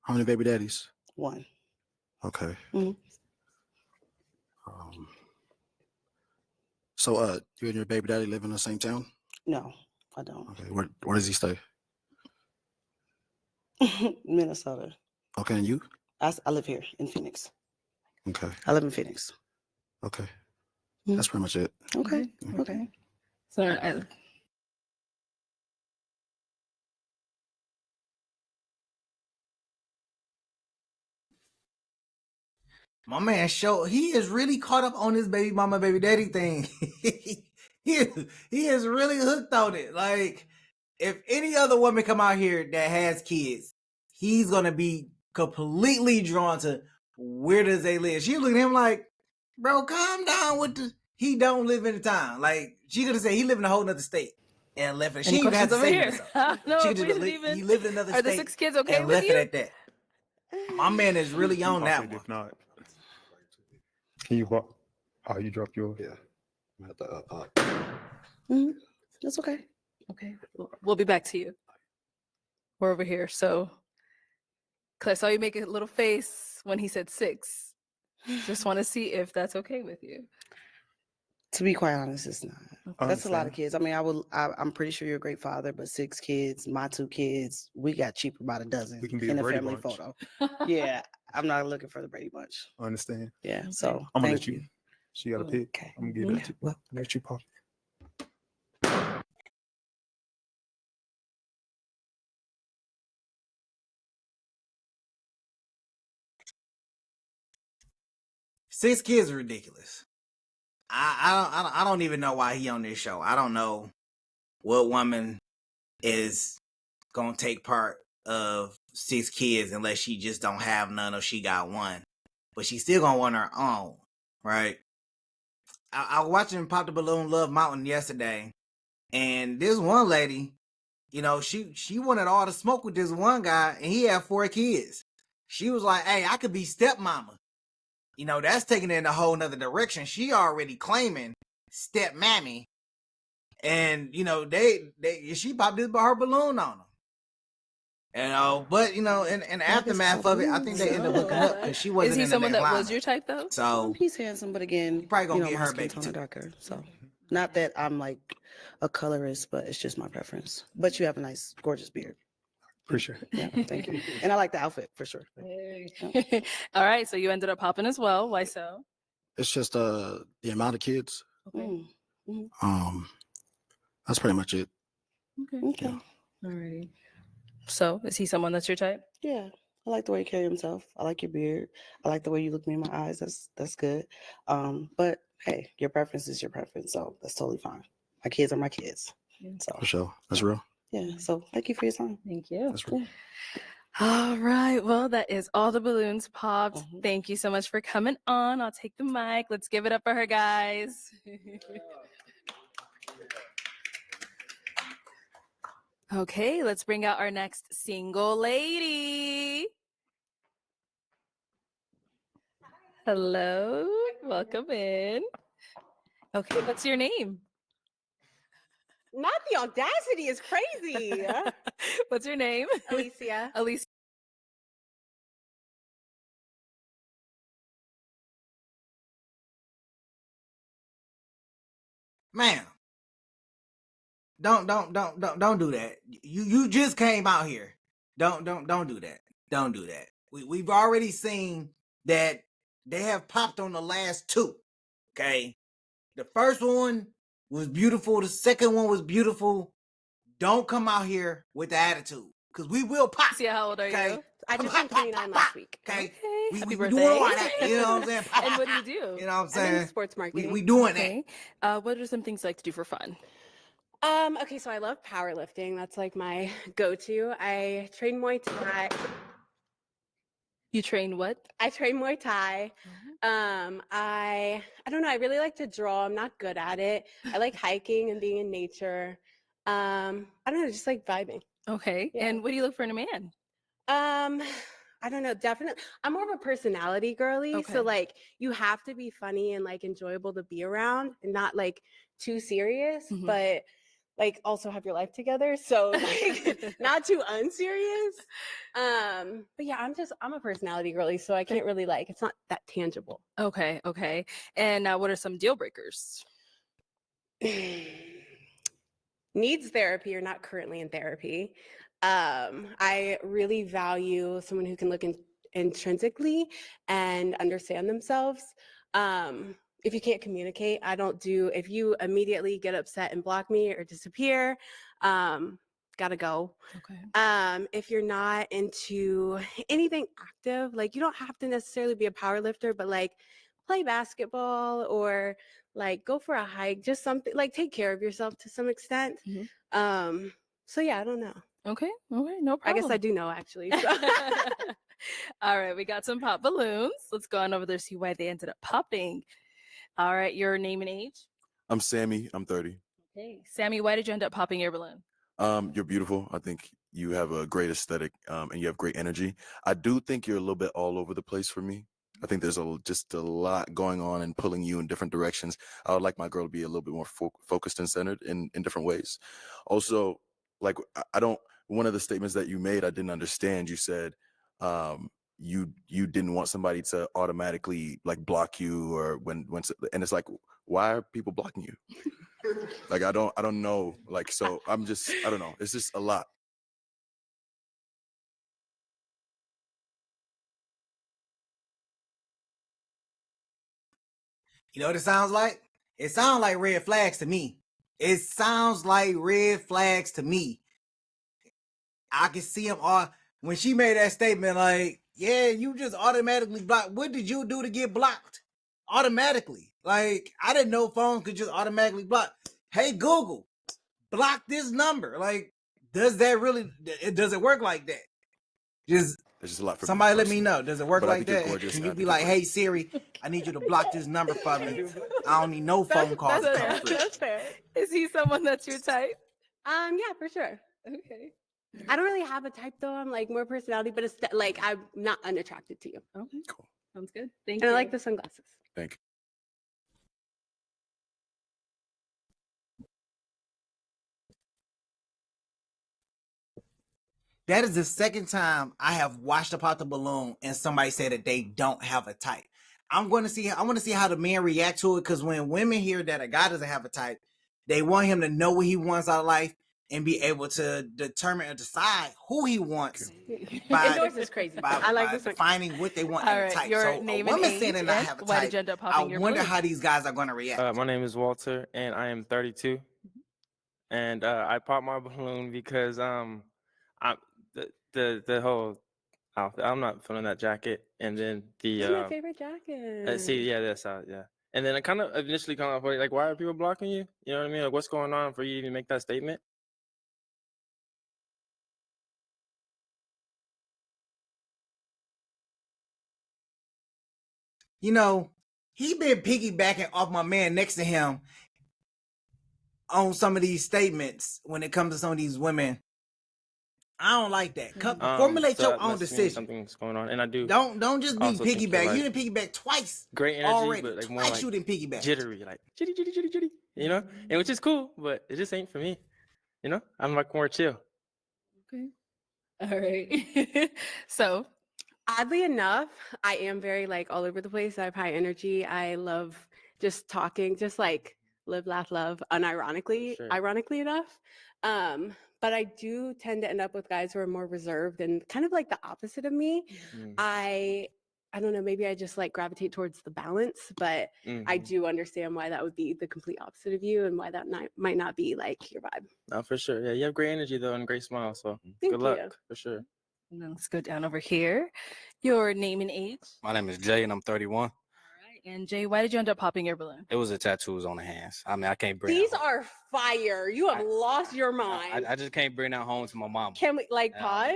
How many baby daddies? 1. Okay. Mhm. So you and your baby daddy live in the same town? No, I don't. Okay. Where does he stay? Minnesota. Okay, and you? I live here in Phoenix. Okay. I live in Phoenix. Okay. Mhm. That's pretty much it. Okay. Okay. So My man he is really caught up on this baby mama, baby daddy thing. he is really hooked on it. Like, if any other woman come out here that has kids, he's gonna be completely drawn to where does they live. She look at him like, bro, calm down with the he don't live in the town. Like, she could have said he live in a whole nother state and left it. She any didn't even have questions to over say here? herself. No, She we could didn't just even. he lived in another Are the state 6 kids okay and with left you? it at that. My man is really on that Pop it one. if not. Can you walk? Oh, you dropped yours? Yeah. I'm at the That's okay. Okay. We'll be back to you. We're over here. So, Claire, I saw you make a little face when he said 6. Just want to see if that's okay with you. To be quite honest, it's not. I That's a lot of understand. kids. I mean, I'm pretty sure you're a great father, but 6 kids, my 2 kids, we got cheaper by the dozen We can be a in a Brady family Bunch. photo. Yeah, I'm not looking for the Brady Bunch. I understand. Yeah, Okay. so I'm gonna thank let you. you. She got a pick. Okay. I'm gonna give it to you. Well, Let you pop. Six kids are ridiculous. I don't even know why he on this show. I don't know what woman is gonna take part of 6 kids unless she just don't have none or she got one. But she's still gonna want her own, right? I was watching Pop the Balloon Love Mountain yesterday, and this one lady, you know, she wanted all the smoke with this one guy, and he had 4 kids. She was like, "Hey, I could be stepmama." You know, that's taking it in a whole nother direction. She already claiming stepmammy, and you know, she popped her balloon on him. You know, but you know, in the I guess aftermath it's of it, I balloons. think they ended up hooking up because she wasn't Is he in the someone next that was lineup. your type though? So he's handsome, but again, you probably gonna get my her skin baby tone too. are darker. So, not that I'm like a colorist, but it's just my preference. But you have a nice, gorgeous beard. Appreciate it. Yeah, thank you. And I like the outfit for sure. All right. So you ended up popping as well. Why so? It's just the amount of kids. Okay. That's pretty much it. Okay. All righty. So is he someone that's your type? Yeah. I like the way you carry himself. I like your beard. I like the way you look me in my eyes. That's good. But hey, your preference is your preference, so that's totally fine. My kids are my kids. So For sure. That's real. yeah. So thank you for your time. Thank you. That's real. All right. Well, that is all the balloons popped. Thank you so much for coming on. I'll take the mic. Let's give it up for her, guys. Okay, let's bring out our next single lady. Hello, welcome in. Okay, what's your name? Not the audacity is crazy. What's your name? Alicia. Alicia. Ma'am, don't do that. You just came out here. Don't do that. Don't do that. We've already seen that they have popped on the last 2. Okay, the first one was beautiful. The second one was beautiful. Don't come out here with the attitude, because we will pop. Yeah, how old are you? I just turned 29 last week. Okay. Happy We birthday. doing all that. You know what I'm saying? And what do you do? You know what I'm I'm saying? in sports marketing. We doing Okay. What are some things you like to do for fun? Okay, so I love powerlifting. That's like my go-to. I train Muay Thai. You train what? I train Muay Thai. I don't know. I really like to draw. I'm not good at it. I like hiking and being in nature. I don't know, just like vibing. Okay. Yeah. And what do you look for in a man? I don't know, definitely. I'm more of a personality girly. Okay. So like you have to be funny and like enjoyable to be around and not like too serious, but like also have your life together. So like not too unserious. But yeah, I'm a personality girly, so I can't really like, it's not that tangible. Okay. Okay. And what are some deal breakers? Needs therapy or not currently in therapy. I really value someone who can look intrinsically and understand themselves. If you can't communicate, if you immediately get upset and block me or disappear, gotta go. Okay. If you're not into anything active, like you don't have to necessarily be a power lifter, but like play basketball or like go for a hike, just something like take care of yourself to some extent. So yeah, I don't know. Okay. Okay. No problem. I guess I do know actually. So. All right. We got some pop balloons. Let's go on over there, see why they ended up popping. All right. Your name and age? I'm Sammy. I'm 30. Okay. Sammy, why did you end up popping your balloon? You're beautiful. I think you have a great aesthetic, and you have great energy. I do think you're a little bit all over the place for me. I think there's just a lot going on and pulling you in different directions. I would like my girl to be a little bit more focused and centered in different ways. Also, like I don't. One of the statements that you made, I didn't understand. You said you didn't want somebody to automatically like block you or and it's like, why are people blocking you? Like I don't know. Like so I don't know. It's just a lot. You know what it sounds like? It sounds like red flags to me. It sounds like red flags to me. I can see them all when she made that statement like, yeah, you just automatically blocked. What did you do to get blocked? Automatically. Like, I didn't know phones could just automatically block. Hey, Google, block this number. Like, does it work like that? There's just a lot for somebody let me know. Does it work like that? Gorgeous, Can you be like, hey Siri, I need you to block this number for me. I don't need no phone calls to come through. That's fair. Is he someone that's your type? Yeah, for sure. Okay. I don't really have a type though. I'm like more personality, but it's like I'm not unattracted to you. Okay. Cool. Sounds good. Thank And you. I like the sunglasses. Thank you. That is the second time I have watched about the balloon and somebody said that they don't have a type. I want to see how the men react to it, because when women hear that a guy doesn't have a type, they want him to know what he wants out of life and be able to determine or decide who he wants. Indoors is crazy. I like this finding what they want in a type. Your So name a woman and age saying they not and have a why did type, you end up I popping your wonder balloon? how these guys are going to react. My name is Walter, and I am 32. And I popped my balloon because the whole outfit. I'm not feeling that jacket, and then the This is my favorite jacket. yeah. And then I kind of initially kind of like, why are people blocking you? You know what I mean? Like, what's going on for you to even make that statement? You know, he been piggybacking off my man next to him on some of these statements when it comes to some of these women. I don't like that. Formulate your own decision. Something's going on, and I do. Don't just be piggyback. Like, you didn't piggyback twice. Great energy, already. But like Twice more like you didn't piggyback. Jittery, like jitty. You know, and which is cool, but it just ain't for me. You know, I'm like more chill. Okay. All right. So, oddly enough, I am very like all over the place. I have high energy. I love just talking, just like live, laugh, love, unironically, ironically enough. But I do tend to end up with guys who are more reserved and kind of like the opposite of me. I don't know, maybe I just like gravitate towards the balance, but I do understand why that would be the complete opposite of you and why that might not be like your vibe. No, for sure. Yeah, you have great energy though and a great smile. So Thank good luck you. for sure. And then let's go down over here. Your name and age. My name is Jay, and I'm 31. And Jay, why did you end up popping your balloon? It was the tattoos on the hands. I mean, I can't bring. These are fire. You have lost your mind. I just can't bring that home to my mom. Can we like pause?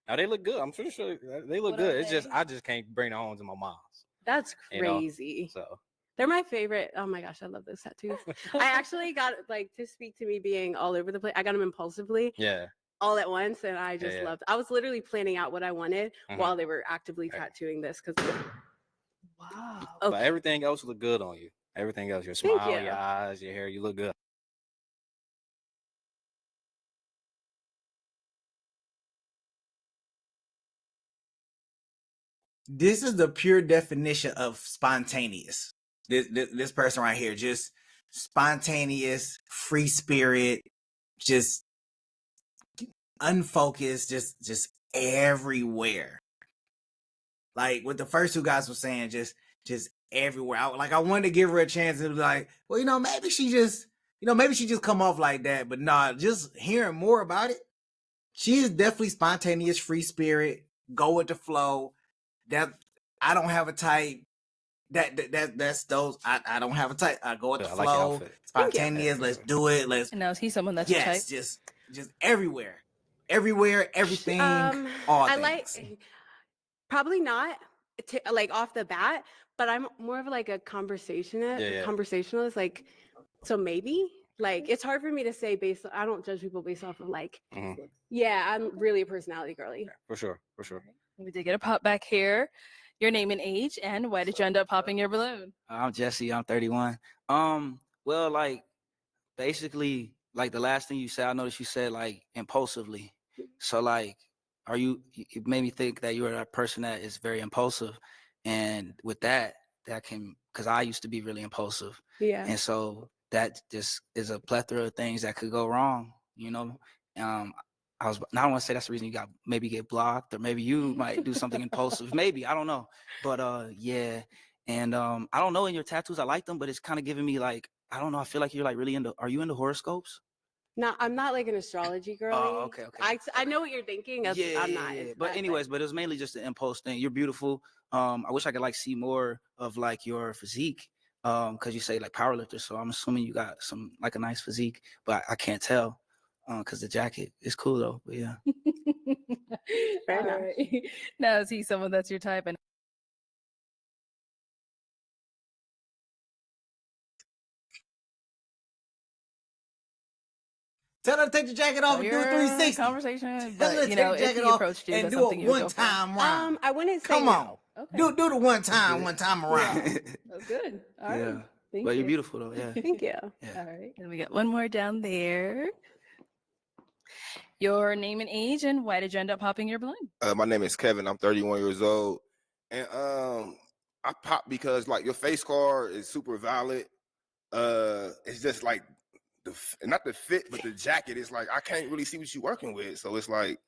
Now they look good. I'm pretty sure they look good. It's just I just can't bring it home to my mom's. That's crazy. You know? So They're my favorite. Oh my gosh, I love those tattoos. I actually got like to speak to me being all over the place. I got them impulsively. Yeah. All at once, and I just loved. I was literally planning out what I wanted while they were actively tattooing this because. Wow. Okay. But everything else looked good on you. Everything else, your smile, your eyes, your hair, you look good. This is the pure definition of spontaneous. This person right here, just spontaneous, free spirit, just unfocused, just everywhere. Like what the first two guys were saying, just everywhere. I wanted to give her a chance to be like, well, maybe she just come off like that, but nah, just hearing more about it. She is definitely spontaneous, free spirit, go with the flow. That I don't have a type. That's those. I don't have a type. I go with the flow, spontaneous. Let's do it. And now is he someone that's your type? Just everywhere, everything. All I things. like probably not like off the bat, but I'm more of like a conversationalist. Like, so maybe like it's hard for me to say based. I don't judge people based off of like. Yeah, I'm really a personality girly. For sure. We did get a pop back here. Your name and age, and why did you end up popping your balloon? I'm Jesse. I'm 31. Well, like basically, like the last thing you said, I noticed you said like impulsively. So like, it made me think that you are a person that is very impulsive, and with that can, because I used to be really impulsive. Yeah. And so that just is a plethora of things that could go wrong. I don't want to say that's the reason you maybe get blocked, or maybe you might do something impulsive. Maybe, I don't know. But yeah. And I don't know, in your tattoos, I like them, but it's kind of giving me like, I don't know, I feel like you're like really are you into horoscopes? No, I'm not like an astrology girl. Oh, okay. I know what you're thinking. I'm not. Yeah. But anyways, but it was mainly just the impulse thing. You're beautiful. I wish I could like see more of like your physique. Because you say like powerlifter, so I'm assuming you got some like a nice physique, but I can't tell. Because the jacket is cool though. But yeah. Fair enough. Right. Now is he someone that's your type? And tell her to take the jacket off and do a 360 conversation. Tell her But to you take know, the if jacket he off approached you, and that's do something a you would go for. one-time round. I wouldn't say Come on. Okay. Do the one time around. That's good. All right. Yeah. Thank But you. you're beautiful though. Yeah. Thank you. Yeah. All right. And we got one more down there. Your name and age, and why did you end up popping your balloon? My name is Kevin. I'm 31 years old, and I popped because like your face card is super valid. It's just like not the fit, but the jacket. It's like I can't really see what you're working with, so it's like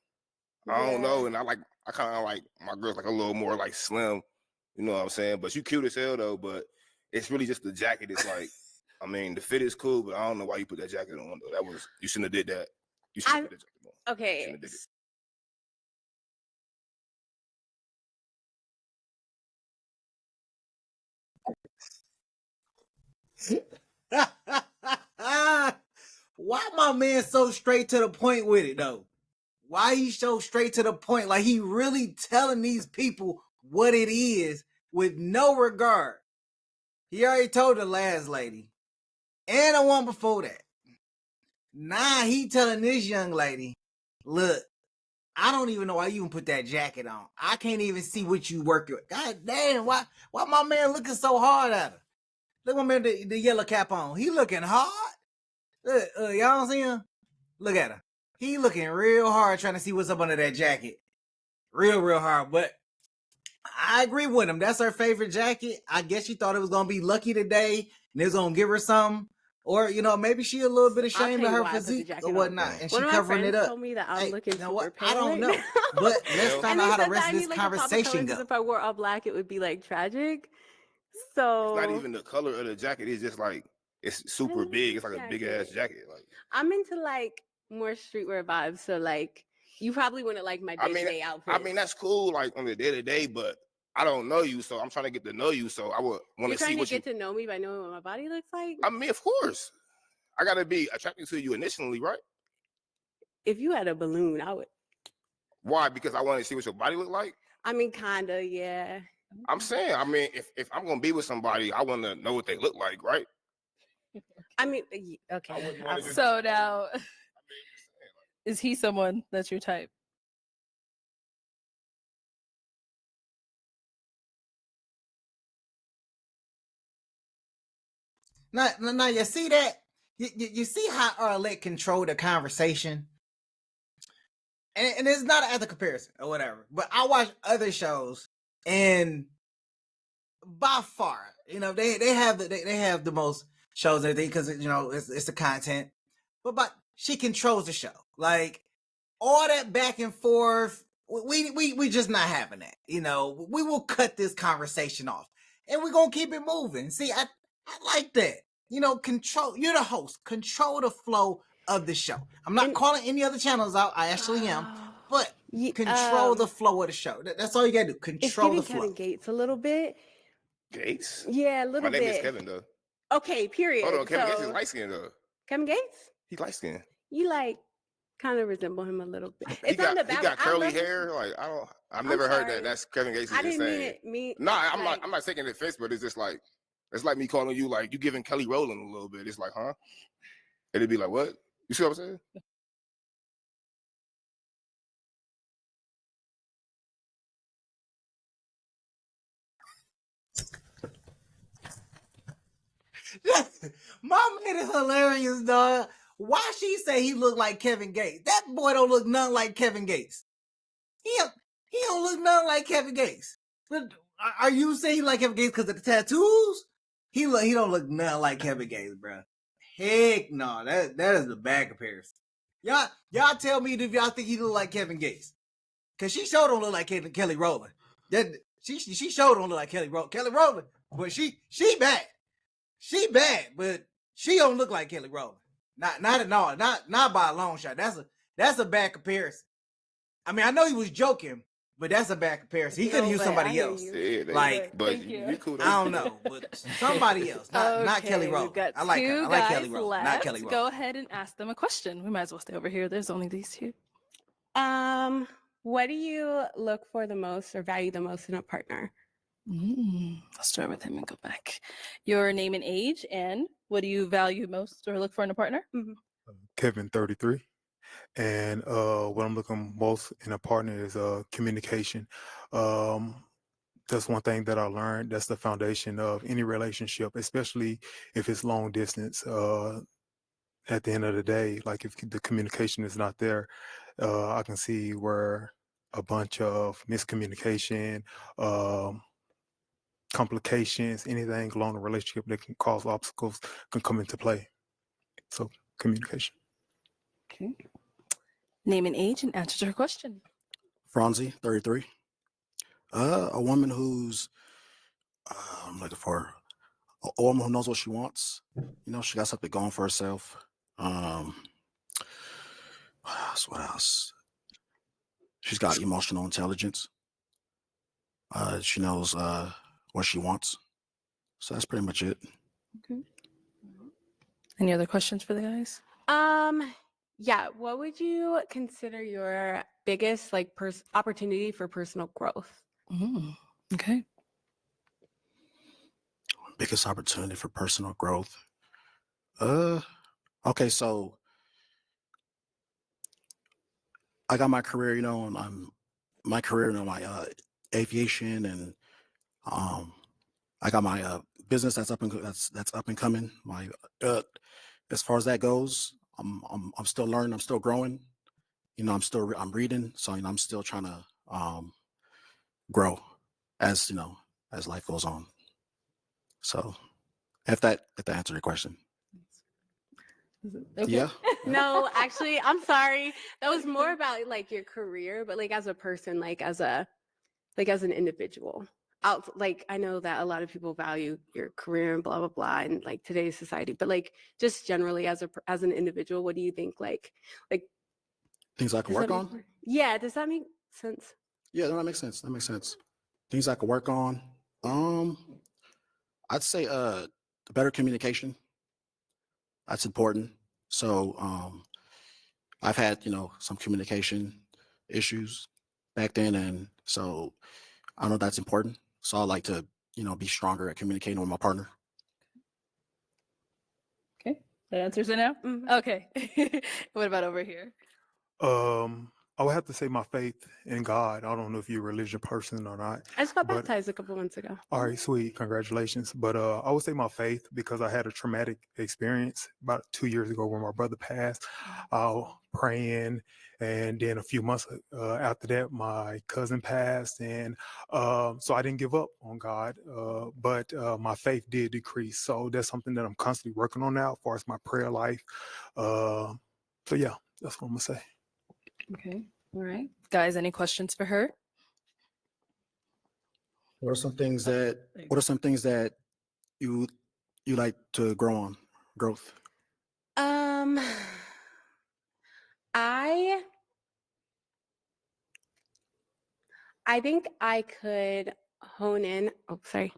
I don't know. And I kind of like my girl's like a little more like slim, you know what I'm saying? But you cute as hell though. But it's really just the jacket. It's like, I mean, the fit is cool, but I don't know why you put that jacket on. Though. You shouldn't have did that. You should have put that jacket on. Okay. Why my man so straight to the point with it though? Why he so straight to the point? Like he really telling these people what it is with no regard. He already told the last lady and the one before that. Nah, he telling this young lady, look, I don't even know why you even put that jacket on. I can't even see what you working with. God damn, why my man looking so hard at her? Look, my man, the yellow cap on. He looking hard. Look, y'all see him? Look at her. He looking real hard trying to see what's up under that jacket. Real hard. But I agree with him. That's her favorite jacket. I guess she thought it was going to be lucky today and it was going to give her something. Or, maybe she a little bit ashamed of her physique or whatnot. And she covering it up. Told me that I'm looking super pale. I don't know. But let's find out how the rest of this conversation goes. If I wore all black, it would be like tragic. So it's not even the color of the jacket. It's just like it's super big. It's like a big ass jacket. Like I'm into like more streetwear vibes. So like you probably wouldn't like my day-to-day outfit. I mean that's cool like on the day-to-day, but I don't know you, so I'm trying to get to know you. So I would want to see what you. You're trying to get to know me by knowing what my body looks like? I mean, of course. I gotta be attracted to you initially, right? If you had a balloon, I would. Why? Because I want to see what your body look like? I mean, kinda, yeah. I'm saying, I mean, if I'm gonna be with somebody, I want to know what they look like, right? I mean, I okay. wouldn't want to just. So now, I mean, just saying, like, is he someone that's your type? Now you see that? You see how Arlette controlled the conversation? And it's not at the comparison or whatever. But I watch other shows, and by far, they have the most shows and everything because it's the content. But she controls the show. Like all that back and forth, we just not having that. We will cut this conversation off, and we're gonna keep it moving. See, I like that. Control. You're the host. Control the flow of the show. I'm not calling any other channels out. I actually am, but control the flow of the show. That's all you gotta do. Control the flow. Kevin Gates a little bit. Gates. Yeah, a little My bit. name is Kevin though. Okay, period. Hold on, Kevin Gates is light skinned though. Kevin Gates? He's light skinned. You kind of resemble him a little bit. He got curly hair. Like I've never heard that. That's Kevin Gates. I didn't saying. mean it. No, I'm not taking offense, but it's just like it's like me calling you like you giving Kelly Rowland a little bit. It's like, huh? It'd be like, what? You see what I'm saying? My man is hilarious, dog. Why she say he look like Kevin Gates? That boy don't look nothing like Kevin Gates. He don't look nothing like Kevin Gates. But are you saying he like Kevin Gates because of the tattoos? He don't look nothing like Kevin Gates, bro. Heck no, that is a bad comparison. Y'all tell me if y'all think he look like Kevin Gates, cause she sure don't look like Kelly Rowland. She sure don't look like Kelly Rowland, but she bad. She bad, but she don't look like Kelly Rowland. Not at all. Not by a long shot. That's a bad comparison. I mean, I know he was joking, but that's a bad comparison. He could have used somebody else. Yeah, but you cool. I don't know, but somebody else, not Kelly Rowland. We've got I like two her. I like guys Kelly Rowland, left. not Kelly Rowland. Go ahead and ask them a question. We might as well stay over here. There's only these two. What do you look for the most or value the most in a partner? I'll start with him and go back. Your name and age, and what do you value most or look for in a partner? Kevin, 33. And what I'm looking most in a partner is communication. That's one thing that I learned. That's the foundation of any relationship, especially if it's long distance. At the end of the day, like if the communication is not there, I can see where a bunch of miscommunication, complications, anything along the relationship that can cause obstacles can come into play. So communication. Okay. Name and age and answer to her question. Franzi, 33. A woman who's I'm looking for a woman who knows what she wants. She got something going for herself. What else? She's got emotional intelligence. She knows what she wants. So that's pretty much it. Okay. Any other questions for the guys? Yeah. What would you consider your biggest opportunity for personal growth? Okay. Biggest opportunity for personal growth. Okay, so I got my career, and my aviation, and I got my business that's up and coming. My as far as that goes, I'm still learning, I'm still growing. I'm reading, so I'm still trying to grow as as life goes on. So if that answered your question. Okay. Yeah. No, actually, I'm sorry. That was more about your career, but as a person, as an individual. I know that a lot of people value your career and blah blah blah in today's society, but just generally as an individual, what do you think things I can work on? Yeah, does that make sense? Yeah, that makes sense. Things I can work on. I'd say better communication. That's important. So I've had some communication issues back then, and so I know that's important. So I like to, be stronger at communicating with my partner. Okay, that answers it now. Okay. What about over here? I would have to say my faith in God. I don't know if you're a religious person or not. I just got baptized a couple months ago. All right, sweet. Congratulations. But I would say my faith, because I had a traumatic experience about 2 years ago when my brother passed. Praying, and then a few months after that, my cousin passed, and so I didn't give up on God, but my faith did decrease. So that's something that I'm constantly working on now, as far as my prayer life. So yeah, that's what I'm gonna say. Okay. All right. Guys, any questions for her? What are some things that you like to growth? I think I could hone in. Oh, sorry.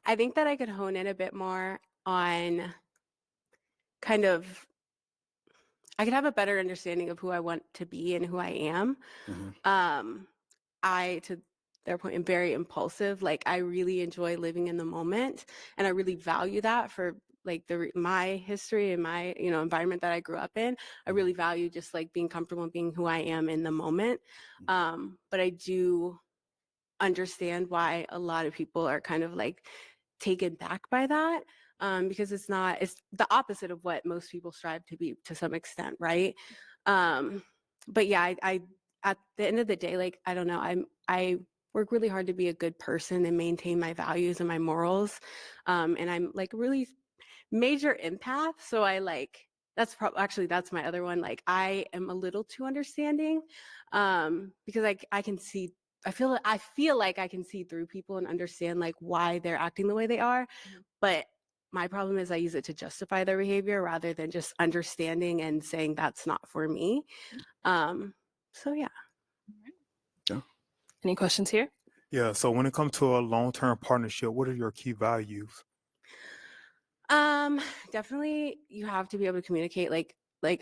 I think that I could hone in a bit more on kind of, I could have a better understanding of who I want to be and who I am. To their point, am very impulsive. Like, I really enjoy living in the moment, and I really value that for like my history and my environment that I grew up in. I really value just like being comfortable and being who I am in the moment. But I do understand why a lot of people are kind of like taken back by that, because it's the opposite of what most people strive to be to some extent, right? But yeah, I at the end of the day, like, I don't know, I work really hard to be a good person and maintain my values and my morals, and I'm like really major empath, so I like that's my other one. Like, I am a little too understanding, because I can see, I feel like I can see through people and understand like why they're acting the way they are. But my problem is I use it to justify their behavior rather than just understanding and saying that's not for me. So yeah. Any questions here? Yeah. So when it comes to a long-term partnership, what are your key values? Definitely you have to be able to communicate. Like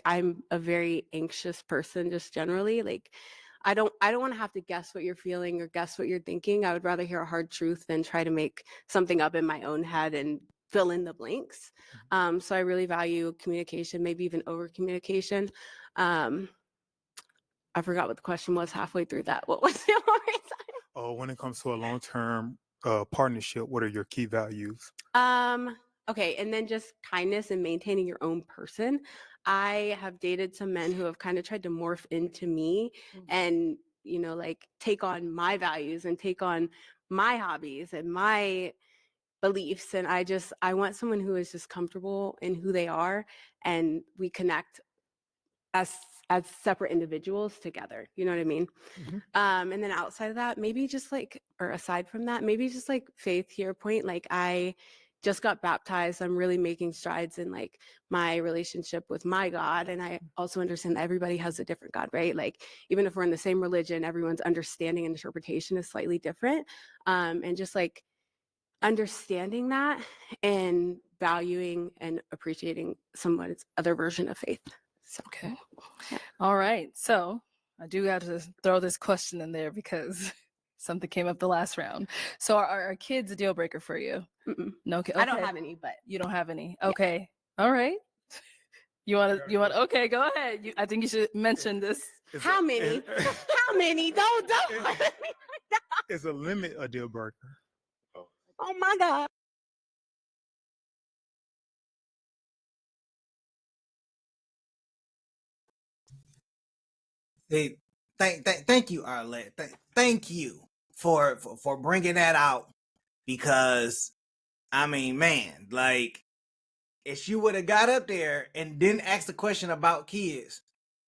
I'm a very anxious person just generally. Like, I don't want to have to guess what you're feeling or guess what you're thinking. I would rather hear a hard truth than try to make something up in my own head and fill in the blanks. So I really value communication, maybe even over communication. I forgot what the question was halfway through that. What was it? When it comes to a long-term partnership, what are your key values? Okay, and then just kindness and maintaining your own person. I have dated some men who have kind of tried to morph into me and, like, take on my values and take on my hobbies and my beliefs. And I want someone who is just comfortable in who they are, and we connect as separate individuals together. You know what I mean? And then outside of that, maybe just like, or aside from that, maybe just like faith, to your point. Like, I just got baptized. I'm really making strides in like my relationship with my God. And I also understand that everybody has a different God, right? Like, even if we're in the same religion, everyone's understanding and interpretation is slightly different. And just like understanding that and valuing and appreciating someone's other version of faith. So, okay. Yeah. All right. So I do have to throw this question in there because something came up the last round. So are kids a deal breaker for you? No. Okay. I don't have any, but you don't have any. Okay. Yeah. All right. You want? Okay, go ahead. I think you should mention this. How many? How many? Don't. Is a limit a deal breaker? Oh my God. Hey, thank you, Arlette. Thank you for bringing that out, because I mean, man, like, if she would have got up there and didn't ask the question about kids,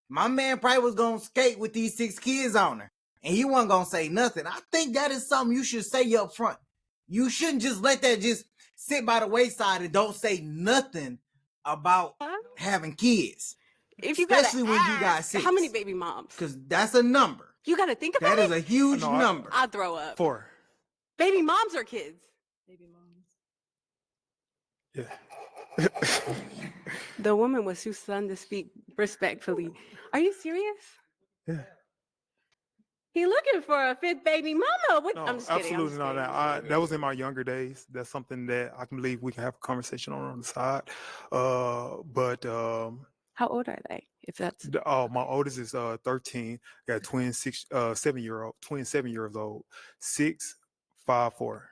my man probably was gonna skate with these 6 kids on her, and he wasn't gonna say nothing. I think that is something you should say up front. You shouldn't just let that just sit by the wayside and don't say nothing about having kids. If you especially when ask, you got 6. how many baby moms? Because that's a number. You got to think about that it. That is a huge number. I'll throw up. 4. Baby moms or kids? Baby moms. Yeah. The woman was too stunned to speak respectfully. Are you serious? Yeah. He looking for a fifth baby mama. What? No, I'm just kidding. I'm absolutely just not. kidding. That was in my younger days. That's something that I can believe we can have a conversation on the side. But How old are they? If that's my oldest is 13. Got twin 7-year-old, twin 7 years old, 6, 5, 4,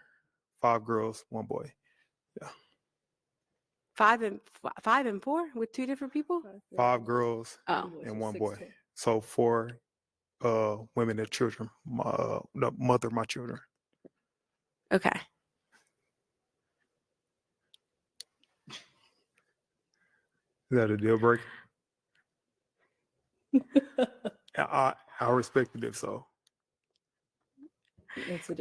5 girls, 1 boy. Yeah, 5 and 4 with 2 different people. 5 girls Oh, and 1 boy. So 4 women and children. The mother of my children. okay. Is that a deal breaker? I respected it so.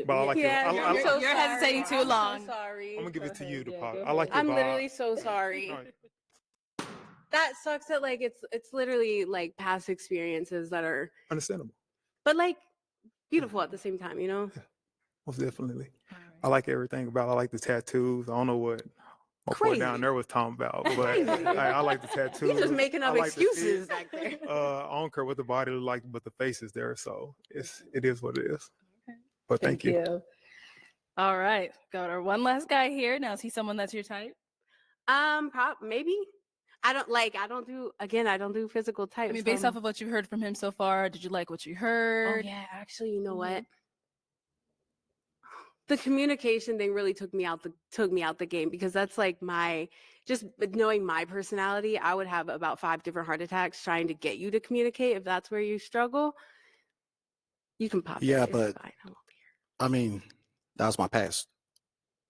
But I like Yeah, it. I'm so You're sorry. hesitating too long. I'm so sorry. I'm gonna give it to you, Yeah, Deepak. go I like ahead. your I'm vibe. literally so sorry. No, That sucks that like it's literally like past experiences that are, understandable. but like beautiful at the same time, you know? Most definitely. I like everything about it. I like the tattoos. I don't know what my boy down Crazy. there was talking about, but Crazy. I like the tattoos. He's just making I up like to see excuses it. back there. I don't care what the body look like, but the face is there. So it is what it is. But thank you. All right, got our one last guy here. Now, is he someone that's your type? Maybe. I don't do physical types. I mean, based off of what you've heard from him so far, did you like what you Oh heard? yeah, actually, you know what? The communication thing really took me out the game, because that's like just knowing my personality, I would have about 5 different heart attacks trying to get you to communicate. If that's where you struggle, you can pop Yeah, it. It's but fine. I'm over here. I mean, that was my past.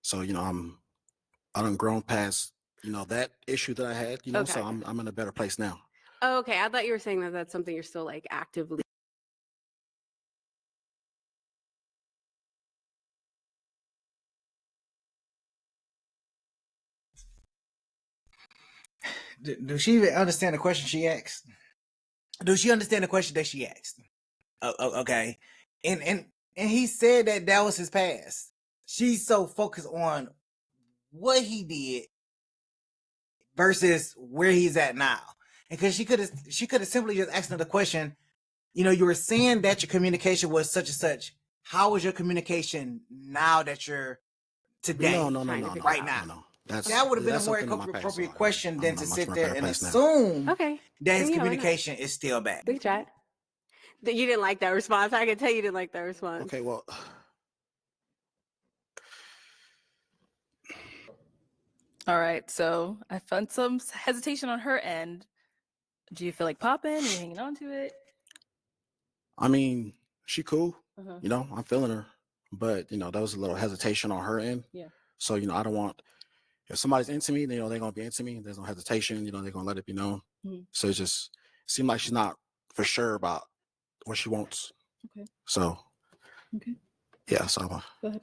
So, I done grown past, that issue that I had, so Okay. I'm in a better place now. Oh, okay. I thought you were saying that that's something you're still like actively. Does she even understand the question she asked? Does she understand the question that she asked? Okay. And he said that was his past. She's so focused on what he did versus where he's at now. And because she could have simply just asked another question. You were saying that your communication was such and such. How is your communication now that you're today? No, right now. No. That would have been a more something in my past, appropriate so question I'm than in to a much sit more there better and place now. assume Okay. that his Yeah, why not? communication is still bad. We can chat. You didn't like that response. I can tell you didn't like that response. Okay, well, All right, so I found some hesitation on her end. Do you feel like popping? Are you hanging on to it? I mean, she cool. Uh-huh. I'm feeling her. But, there was a little hesitation on her end. Yeah. So, I don't want, if somebody's into me, they're going to be into me. There's no hesitation, they're going to let it be known. Mhm. So it just seemed like she's not for sure about what she wants. Okay. So, Okay. yeah, so Go ahead.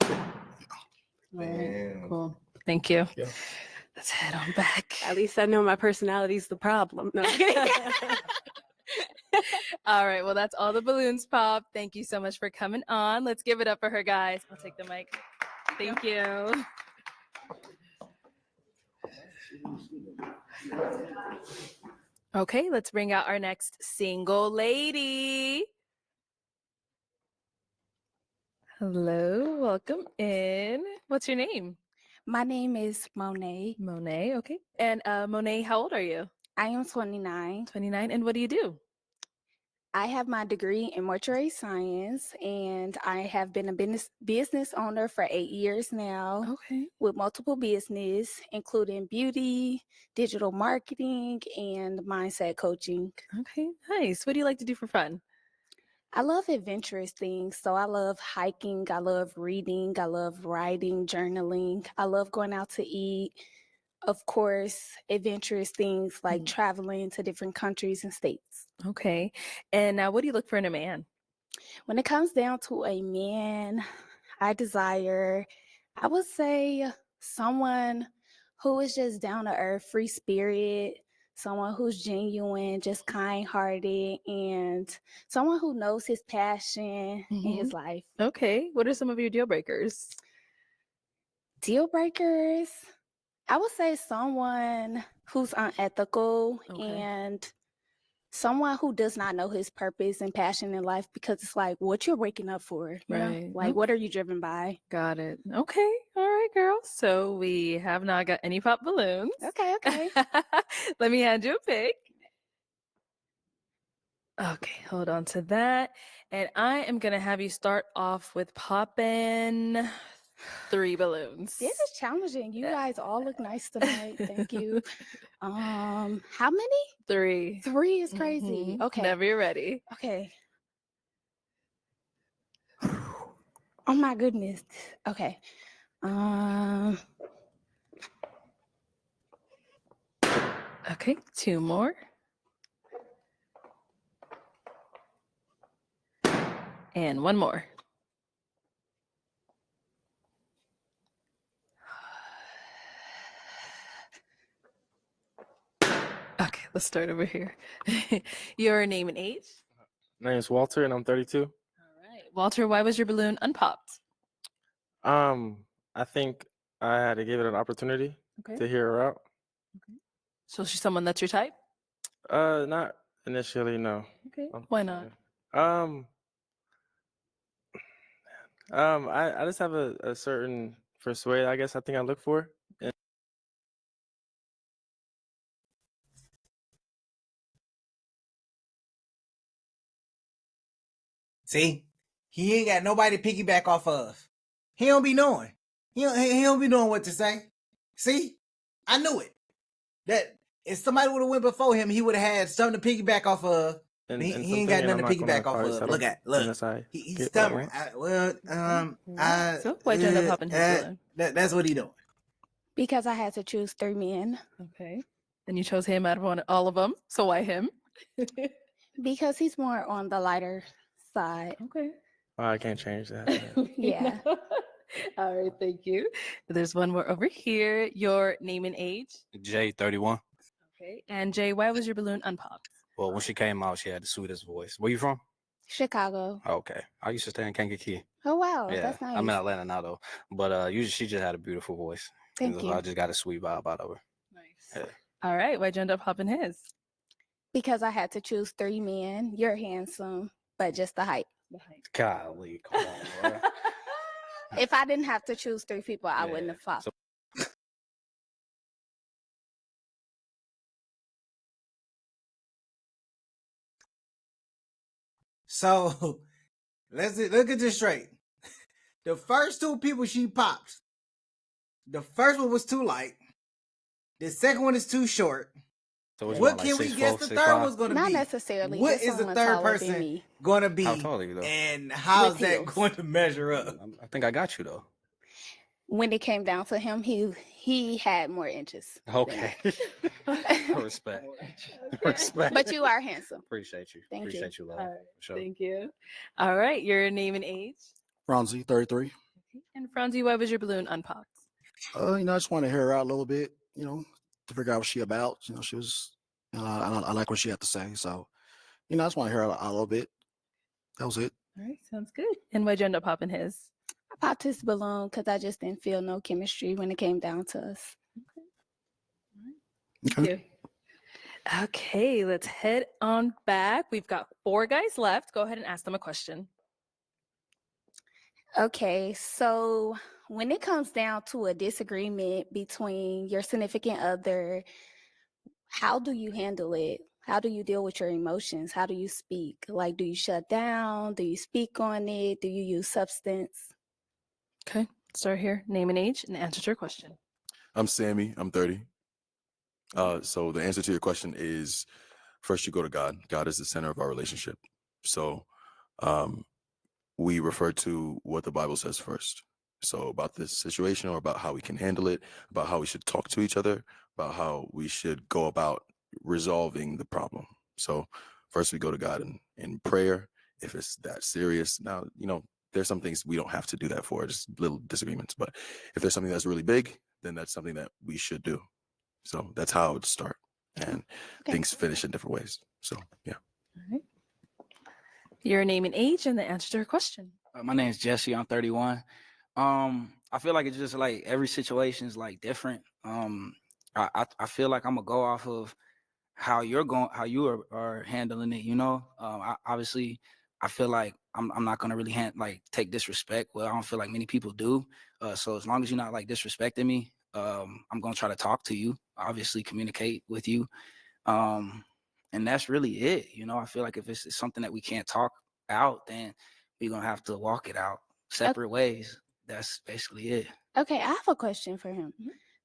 All right, cool. Thank you. Yeah. Let's head on back. At least I know my personality's the problem. No, I'm kidding. All right, well, that's all the balloons pop. Thank you so much for coming on. Let's give it up for her, guys. I'll take the mic. Thank you. Okay, let's bring out our next single lady. Hello, welcome in. What's your name? My name is Monet. Monet, okay. And Monet, how old are you? I am 29. 29, and what do you do? I have my degree in mortuary science, and I have been a business owner for 8 years now. Okay. With multiple business, including beauty, digital marketing, and mindset coaching. Okay, nice. What do you like to do for fun? I love adventurous things. So I love hiking. I love reading. I love writing, journaling. I love going out to eat. Of course, adventurous things like traveling to different countries and states. Okay. And what do you look for in a man? When it comes down to a man, I desire, I would say, someone who is just down to earth, free spirit, someone who's genuine, just kind-hearted, and someone who knows his passion in his life. Okay. What are some of your deal breakers? Deal breakers? I would say someone who's unethical and someone who does not know his purpose and passion in life, because it's like what you're waking up for, you know? Right. Like what are you driven by? Got it. Okay. All right, girl. So we have not got any pop balloons. Okay. Let me hand you a pick. Okay, hold on to that. And I am going to have you start off with popping 3 balloons. This is challenging. You guys all look nice tonight. Thank you. How many? 3. 3 is crazy. Okay. Whenever you're ready. Okay. Oh my goodness. Okay. Okay, 2 more. And 1 more. Okay, let's start over here. Your name and age? My name is Walter, and I'm 32. All right. Walter, why was your balloon unpopped? I think I had to give it an opportunity to hear her out. Okay. So she's someone that's your type? Not initially, no. Okay. Why not? I just have a certain persuade, I guess I think I look for. And See, he ain't got nobody to piggyback off of. He don't be knowing. He don't be knowing what to say. See, I knew it. That if somebody would have went before him, he would have had something to piggyback off of. He ain't got nothing to piggyback off of. Look, he's stubborn. So why'd you end up popping his balloon? That's what he doing. Because I had to choose 3 men. Okay. And you chose him out of all of them. So why him? Because he's more on the lighter side. Okay. Oh, I can't change that. Yeah. All right, thank you. There's one more over here. Your name and age? Jay, 31. Okay. And Jay, why was your balloon unpopped? Well, when she came out, she had the sweetest voice. Where you from? Chicago. Okay. I used to stay in Kankakee. Oh, wow. Yeah. That's nice. I'm in Atlanta now, though. But she just had a beautiful voice. Thank you. I just got a sweet vibe out of her. Nice. Yeah. All right. Why'd you end up popping his? Because I had to choose 3 men. You're handsome, but just the height. Golly, come on, bro. If I didn't have to choose 3 people, I wouldn't have popped. So let's get this straight. The first 2 people she popped, the first one was too light. The second one is too short. So what can we guess the third one's going to be? Not necessarily. What is the third person going to be? How tall are you, though? And how's that going to measure up? I think I got you, though. When it came down to him, he had more inches. Okay. Respect. Respect. But you are handsome. Appreciate you. Thank Appreciate you, love. All right, Sure. thank you. All right, your name and age? Franzi, 33. And Franzi, why was your balloon unpopped? I just want to hear her out a little bit, to figure out what she about. She was, I like what she had to say. So, I just want to hear her out a little bit. That was it. All right, sounds good. And why'd you end up popping his? I popped his balloon because I just didn't feel no chemistry when it came down to us. Thank you. Okay, let's head on back. We've got 4 guys left. Go ahead and ask them a question. Okay, so when it comes down to a disagreement between your significant other, how do you handle it? How do you deal with your emotions? How do you speak? Like, do you shut down? Do you speak on it? Do you use substance? Okay, start here. Name and age and answer to your question. I'm Sammy. I'm 30. So the answer to your question is, first you go to God. God is the center of our relationship. So we refer to what the Bible says first. So about this situation, or about how we can handle it, about how we should talk to each other, about how we should go about resolving the problem. So first we go to God in prayer. If it's that serious, now, there's some things we don't have to do that for, just little disagreements. But if there's something that's really big, then that's something that we should do. So that's how I would start. And things finish in different ways. So, yeah. All right. Your name and age and the answer to her question. My name is Jesse. I'm 31. I feel like it's just like every situation is like different. I feel like I'm gonna go off of how you are handling it. Obviously, I feel like I'm not gonna really take disrespect. Well, I don't feel like many people do. So as long as you're not like disrespecting me, I'm gonna try to talk to you. Obviously, communicate with you, and that's really it. I feel like if it's something that we can't talk out, then we're gonna have to walk it out separate ways. That's basically it. Okay, I have a question for him.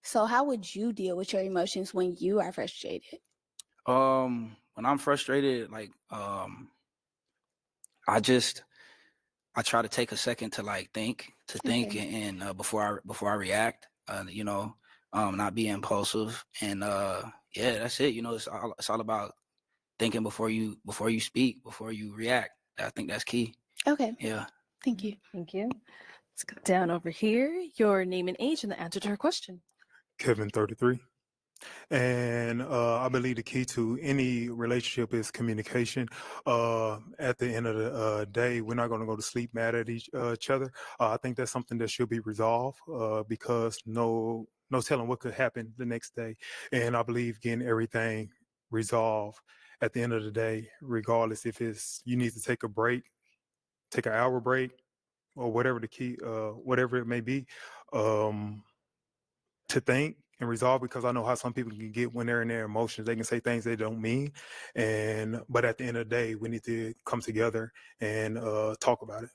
So how would you deal with your emotions when you are frustrated? When I'm frustrated, I try to take a second to think Okay. and before I react, not be impulsive, and yeah, that's it. It's all about thinking before you speak, before you react. I think that's key. Okay. Yeah. Thank you. Thank you. Let's go down over here. Your name and age and the answer to her question. Kevin, 33. And I believe the key to any relationship is communication. At the end of the day, we're not going to go to sleep mad at each other. I think that's something that should be resolved because no telling what could happen the next day. And I believe getting everything resolved at the end of the day, regardless if it's you need to take a break, take an hour break, or whatever the key, whatever it may be. To think and resolve, because I know how some people can get when they're in their emotions. They can say things they don't mean, but at the end of the day, we need to come together and talk about it.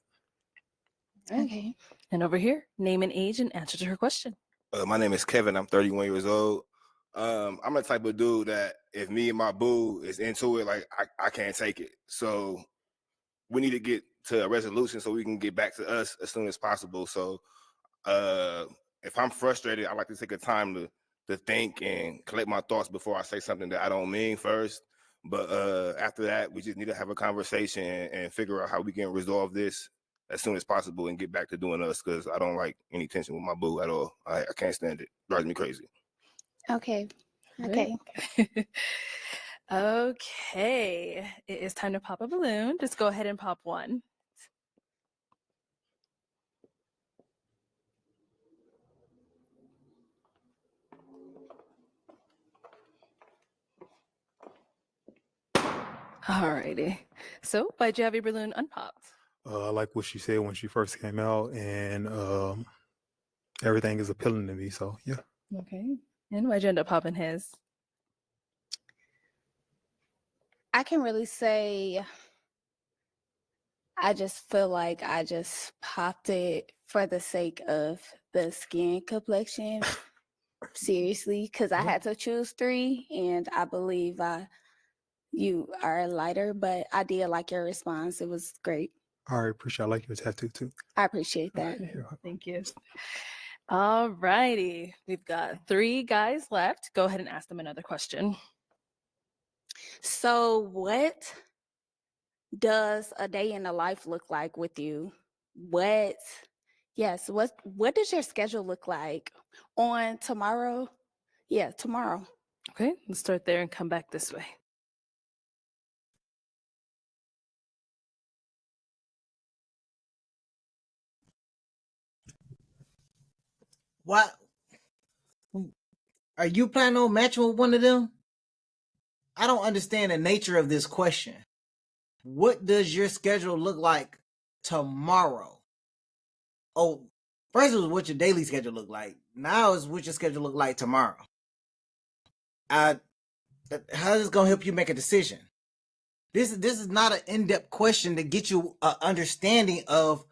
Okay. And over here, name and age and answer to her question. My name is Kevin. I'm 31 years old. I'm the type of dude that if me and my boo is into it, like I can't take it. So we need to get to a resolution so we can get back to us as soon as possible. So if I'm frustrated, I like to take a time to think and collect my thoughts before I say something that I don't mean first. But after that, we just need to have a conversation and figure out how we can resolve this as soon as possible and get back to doing us, because I don't like any tension with my boo at all. I can't stand it. Drives me crazy. Okay. Okay. Okay. It is time to pop a balloon. Just go ahead and pop one. Alrighty. So why'd you have your balloon unpopped? I like what she said when she first came out, and everything is appealing to me. So yeah. Okay. And why'd you end up popping his? I can really say I just feel like I just popped it for the sake of the skin complexion. Seriously, because I had to choose 3, and I believe you are lighter, but I did like your response. It was great. All right, appreciate. I like your tattoo too. I appreciate that. Thank you. All righty. We've got 3 guys left. Go ahead and ask them another question. So what does a day in the life look like with you? What does your schedule look like on tomorrow? Yeah, tomorrow. Okay, let's start there and come back this way. What? Are you planning on matching with one of them? I don't understand the nature of this question. What does your schedule look like tomorrow? Oh, first it was what your daily schedule look like. Now is what your schedule look like tomorrow. How is this gonna help you make a decision? This is not an in-depth question to get you an understanding of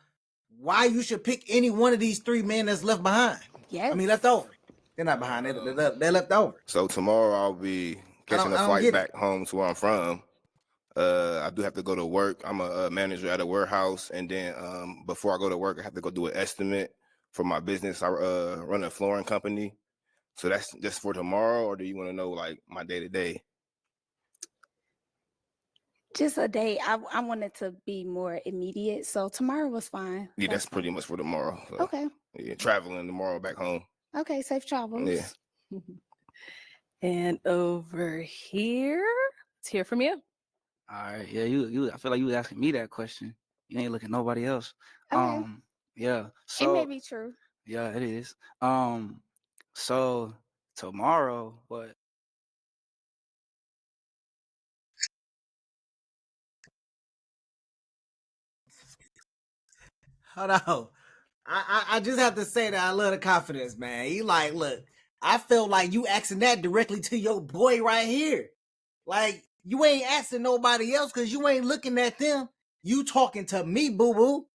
why you should pick any one of these 3 men that's left behind. Yes. I mean, left over. They're not behind. They're left over. So tomorrow I'll be catching a flight back home to where I'm from. I do have to go to work. I'm a manager at a warehouse, and then before I go to work, I have to go do an estimate for my business. I run a flooring company. So that's just for tomorrow, or do you want to know like my day to day? Just a day. I wanted to be more immediate, so tomorrow was fine. Yeah, that's pretty much for tomorrow. So, okay. Yeah, traveling tomorrow back home. Okay, safe travels. Yeah. And over here, let's hear from you. All right. Yeah, you. I feel like you was asking me that question. You ain't looking at nobody else. Okay. Yeah. So it may be true. Yeah, it is. So tomorrow, what Hold on. I just have to say that I love the confidence, man. He like, look, I felt like you asking that directly to your boy right here. Like, you ain't asking nobody else because you ain't looking at them. You talking to me, boo-boo.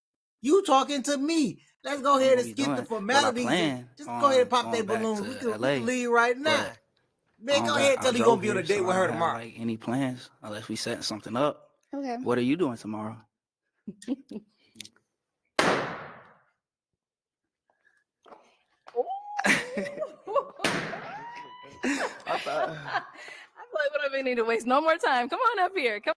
You talking to me. Let's go ahead and skip the formalities. Well, just go ahead and pop that balloon. We can leave right now. Man, go ahead and tell you gonna be on a date with her tomorrow. Like any plans unless we setting something up. Okay. What are you doing tomorrow? I feel like we don't need to waste no more time. Come on up here. Come.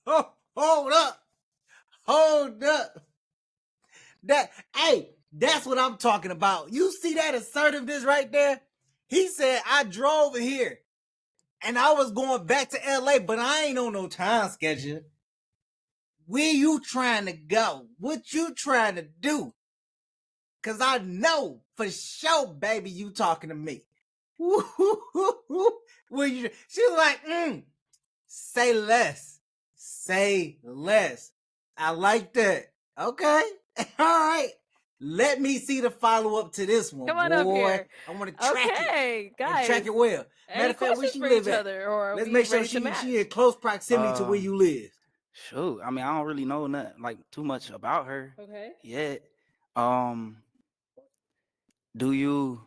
Oh, hold up. That's what I'm talking about. You see that assertiveness right there? He said, I drove here and I was going back to LA, but I ain't on no time schedule. Where you trying to go? What you trying to do? Cause I know for sure, baby, you talking to me. Where you? She was like, say less. Say less. I like that. Okay. All right. Let me see the follow up to this one. Come on boy. up here. I want to track it. Guys. And track it well. Matter of fact, where she live at? Let's make sure she in close proximity to where you live. Shoot, I mean, I don't really know nothing like too much about her. Okay. Yet. Do you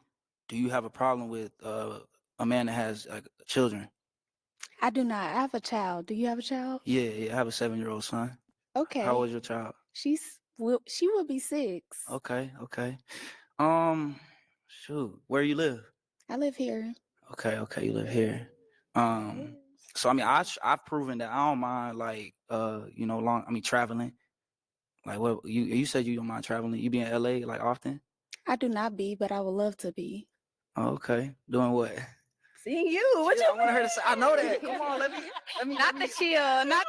have a problem with a man that has like children? I do not. I have a child. Do you have a child? Yeah, I have a 7-year-old son. Okay. How old is your child? She will be 6. Okay. Shoot, where you live? I live here. Okay, you live here. So I mean, I've proven that I don't mind like traveling. Like what you said you don't mind traveling. You be in LA like often? I do not be, but I would love to be. Okay, doing what? Seeing you. What you I want her to say. I know that. Come on, let me. Not the chill. Yes,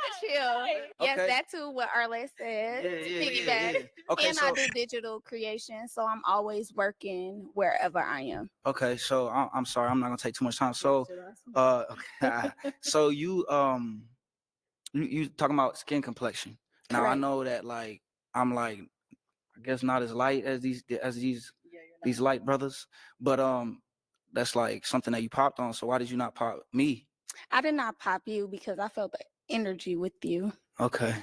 Okay. that too. What Arlette said. Yeah. Piggyback. Okay, And I do digital creation, so I'm always working wherever I am. Okay, so I'm sorry, I'm not gonna take too much time. So, okay. So you talking about skin complexion? Now I Correct. know that like I'm like I guess not as light as these light brothers, but that's like something that you popped on. So why did you not pop me? I did not pop you because I felt the energy with you. Okay,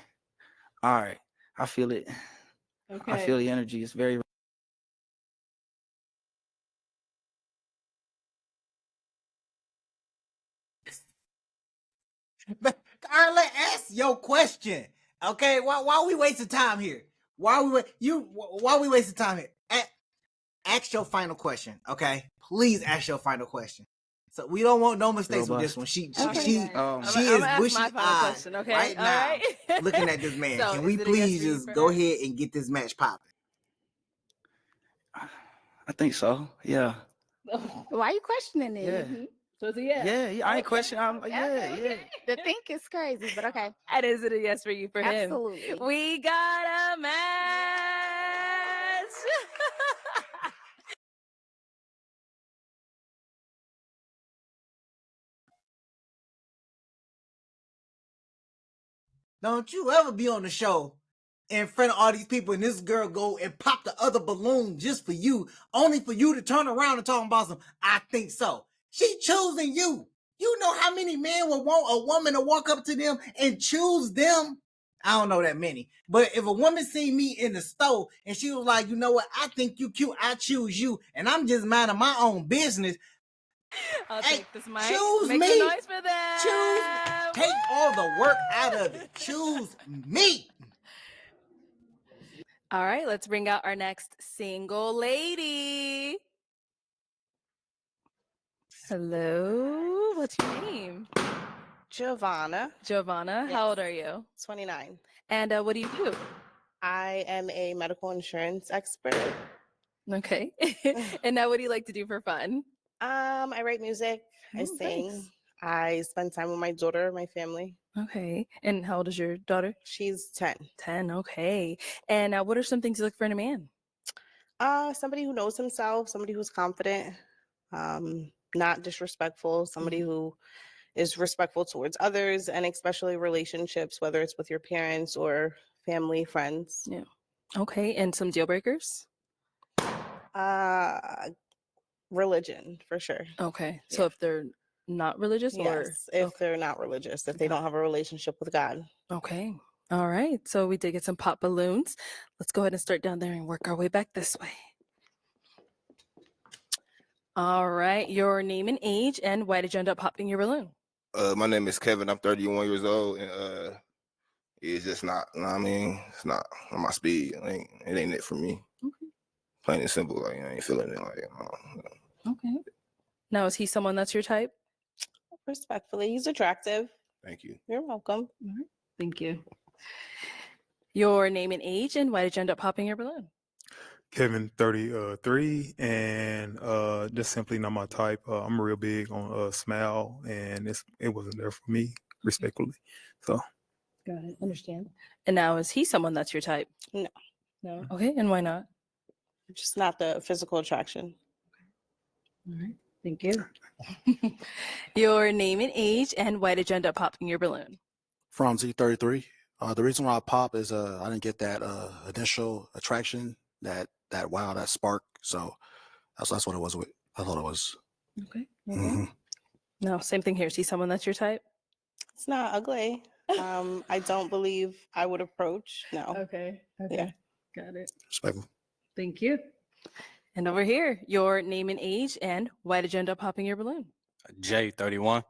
all right, I feel it. Okay. I feel the energy. It's very. Carla, ask your question. Okay, why we wasting time here? Why we wasting time here? Ask your final question. Okay, please ask your final question. So we don't want no mistakes with this one. She is bushy eyed okay? right now, right. looking at this man. So, Can we please just go ahead and get this match popping? I think so. Yeah. Why are you questioning it? Yeah. Mm-hmm. So it's a yes. Yeah. I ain't questioning. Okay. The think is crazy, but okay. And is it a yes for you for him? Absolutely. We got a match. Don't you ever be on the show in front of all these people and this girl go and pop the other balloon just for you, only for you to turn around and talk about some, I think so. She choosing you. You know how many men would want a woman to walk up to them and choose them? I don't know that many. But if a woman see me in the store and she was like, you know what, I think you cute, I choose you, and I'm just minding my own business. I'll take this mic. Choose Make me. some noise for them. Take all the work out of it. Choose me. All right, let's bring out our next single lady. Hello, what's your name? Giovanna. Giovanna, how old are you? 29. And what do you do? I am a medical insurance expert. Okay. And now what do you like to do for fun? I write music, I sing, nice. I spend time with my daughter, my family. Okay. And how old is your daughter? She's 10. 10, okay. And what are some things you look for in a man? Somebody who knows himself, somebody who's confident, not disrespectful, somebody who is respectful towards others, and especially relationships, whether it's with your parents or family, friends. Yeah. Okay. And some deal breakers? Religion, for sure. Okay. So if they're not religious or Yes, if they're not religious, if they don't have a relationship with God. okay. All right. So we did get some pop balloons. Let's go ahead and start down there and work our way back this way. All right. Your name and age, and why did you end up popping your balloon? My name is Kevin. I'm 31 years old, and it's just not. I mean, it's not on my speed. It ain't it for me. Okay. Plain and simple. Like I ain't feeling it. Like Okay. Now, is he someone that's your type? Respectfully, he's attractive. Thank you. You're welcome. Thank you. Your name and age, and why did you end up popping your balloon? Kevin, 33, and just simply not my type. I'm real big on smile, and it wasn't there for me, respectfully. So, Got it. Understand. And now, is he someone that's your type? No. No. Okay. And why not? Just not the physical attraction. All right. Thank you. Your name and age, and why did you end up popping your balloon? From Z33. The reason why I pop is I didn't get that initial attraction, that wow, that spark. So that's what it was. I thought it was. Okay. No, same thing here. Is he someone that's your type? It's not ugly. I don't believe I would approach. No. Okay. Yeah. Got it. Respectful. Thank you. And over here, your name and age, and why did you end up popping your balloon? J31.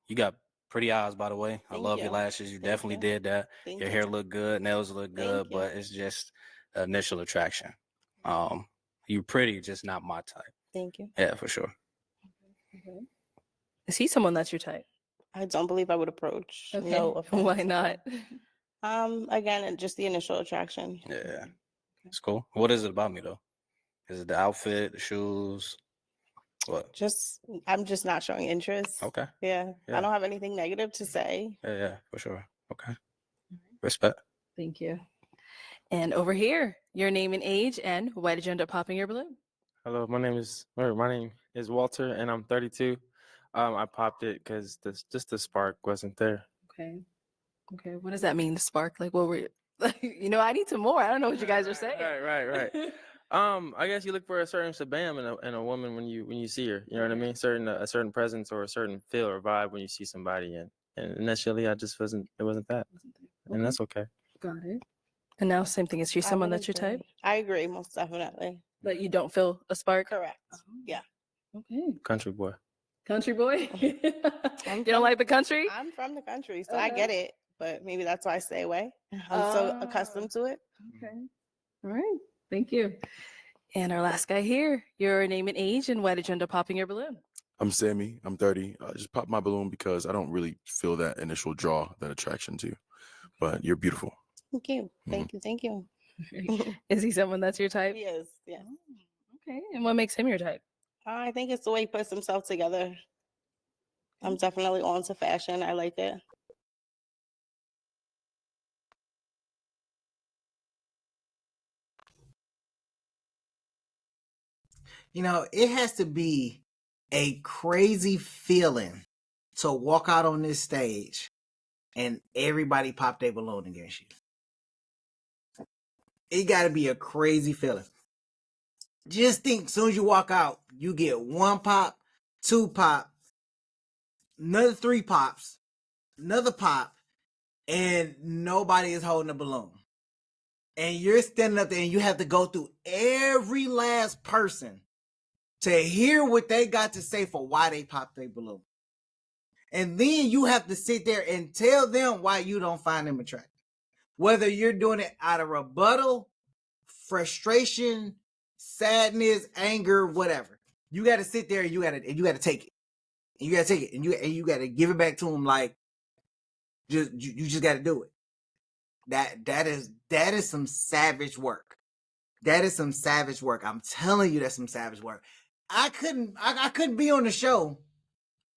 You got pretty eyes, by the way. I Thank love you. your lashes. You Thank definitely you. did that. Thank Your you. hair look good, nails look good, Thank you. but it's just initial attraction. You pretty, just not my type. Thank you. Yeah, for sure. Okay. Is he someone that's your type? I don't believe I would approach. Okay. No offense. Why not? Again, just the initial attraction. Yeah, it's cool. What is it about me though? Is it the outfit, the shoes? What? I'm just not showing interest. Okay. Yeah. Yeah. I don't have anything negative to say. Yeah, for sure. Okay. Respect. Thank you. And over here, your name and age, and why did you end up popping your balloon? Hello, my name is Walter, and I'm 32. I popped it because the spark wasn't there. Okay. Okay. What does that mean, the spark? Like, what were you? I need some more. I don't know what you guys are saying. Right. I guess you look for a certain shabam in a woman when you see her. You know what I mean? A certain presence or a certain feel or vibe when you see somebody, and initially it wasn't that, and that's okay. Got it. And now, same thing. Is she someone that's your type? I agree, most definitely. But you don't feel a spark? Correct. Yeah. Okay. Country boy. Country boy? You don't like the country? I'm from the country, so I get it. But maybe that's why I stay away. I'm so accustomed to it. Okay. All right. Thank you. And our last guy here, your name and age, and why did you end up popping your balloon? I'm Sammy. I'm 30. I just popped my balloon because I don't really feel that initial draw, that attraction to you. But you're beautiful. Thank you. Thank you. Thank you. Is he someone that's your type? He is. Yeah. Okay. And what makes him your type? I think it's the way he puts himself together. I'm definitely on to fashion. I like it. It has to be a crazy feeling to walk out on this stage and everybody pop their balloon against you. It got to be a crazy feeling. Just think, as soon as you walk out, you get 1 pop, 2 pop, another 3 pops, another pop, and nobody is holding a balloon. And you're standing up there and you have to go through every last person to hear what they got to say for why they popped their balloon. And then you have to sit there and tell them why you don't find them attractive. Whether you're doing it out of rebuttal, frustration, sadness, anger, whatever. You got to sit there and you got to take it. And you got to take it and you got to give it back to them like you just got to do it. That is some savage work. That is some savage work. I'm telling you, that's some savage work. I couldn't be on the show,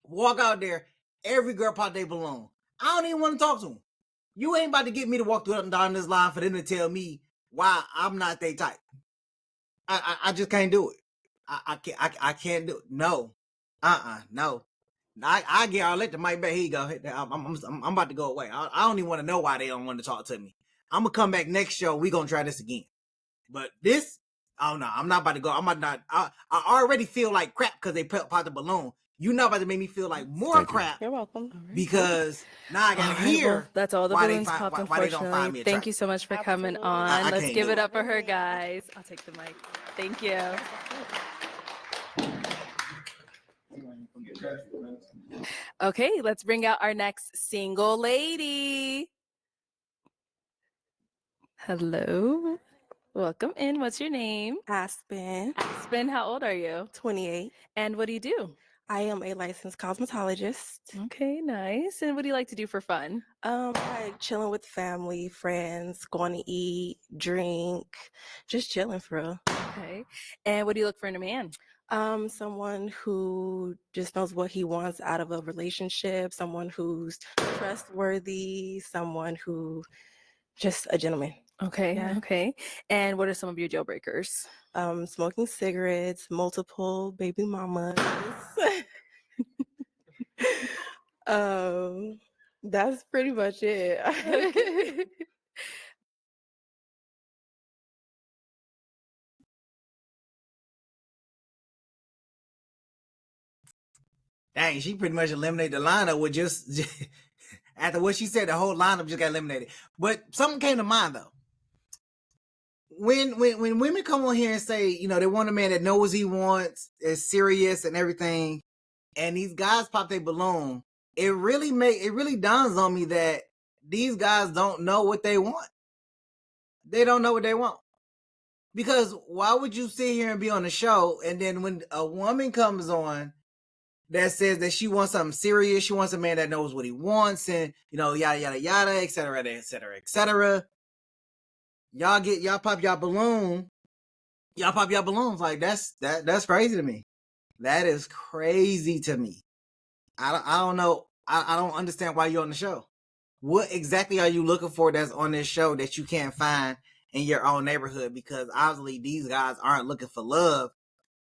walk out there, every girl pop their balloon. I don't even want to talk to them. You ain't about to get me to walk through up and down this line for them to tell me why I'm not their type. I just can't do it. I can't do it. No. No. I get I'll let the mic back. Here you go. I'm about to go away. I don't even want to know why they don't want to talk to me. I'm gonna come back next show. We gonna try this again. But this, oh no, I'm not about to go. I'm not. I already feel like crap because they popped the balloon. You're not about to make me feel like more crap. You're welcome. Because now I gotta hear. Well, that's all the why balloons they popped. why they don't find me Unfortunately, thank you attractive. so much for coming Absolutely. on. I Let's can't give do it it. up for her, guys. I'll take the mic. Thank you. Okay, let's bring out our next single lady. Hello. Welcome in. What's your name? Aspen. Aspen, how old are you? 28. And what do you do? I am a licensed cosmetologist. Okay, nice. And what do you like to do for fun? Like chilling with family, friends, going to eat, drink, just chilling for real. Okay. And what do you look for in a man? Someone who just knows what he wants out of a relationship, someone who's trustworthy, someone who just a gentleman. Okay, Yeah. okay. And what are some of your deal breakers? Smoking cigarettes, multiple baby mamas. That's pretty much it. Okay. Dang, she pretty much eliminated the lineup with just after what she said. The whole lineup just got eliminated. But something came to mind though. When women come on here and say, you know, they want a man that knows he wants, is serious and everything, and these guys pop their balloon, it really dawns on me that these guys don't know what they want. They don't know what they want. Because why would you sit here and be on the show, and then when a woman comes on that says that she wants something serious, she wants a man that knows what he wants, and you know, yada yada yada, et cetera, et cetera, et cetera. Y'all pop y'all balloon. Y'all pop y'all balloons. Like that's crazy to me. That is crazy to me. I don't know. I don't understand why you're on the show. What exactly are you looking for that's on this show that you can't find in your own neighborhood? Because obviously these guys aren't looking for love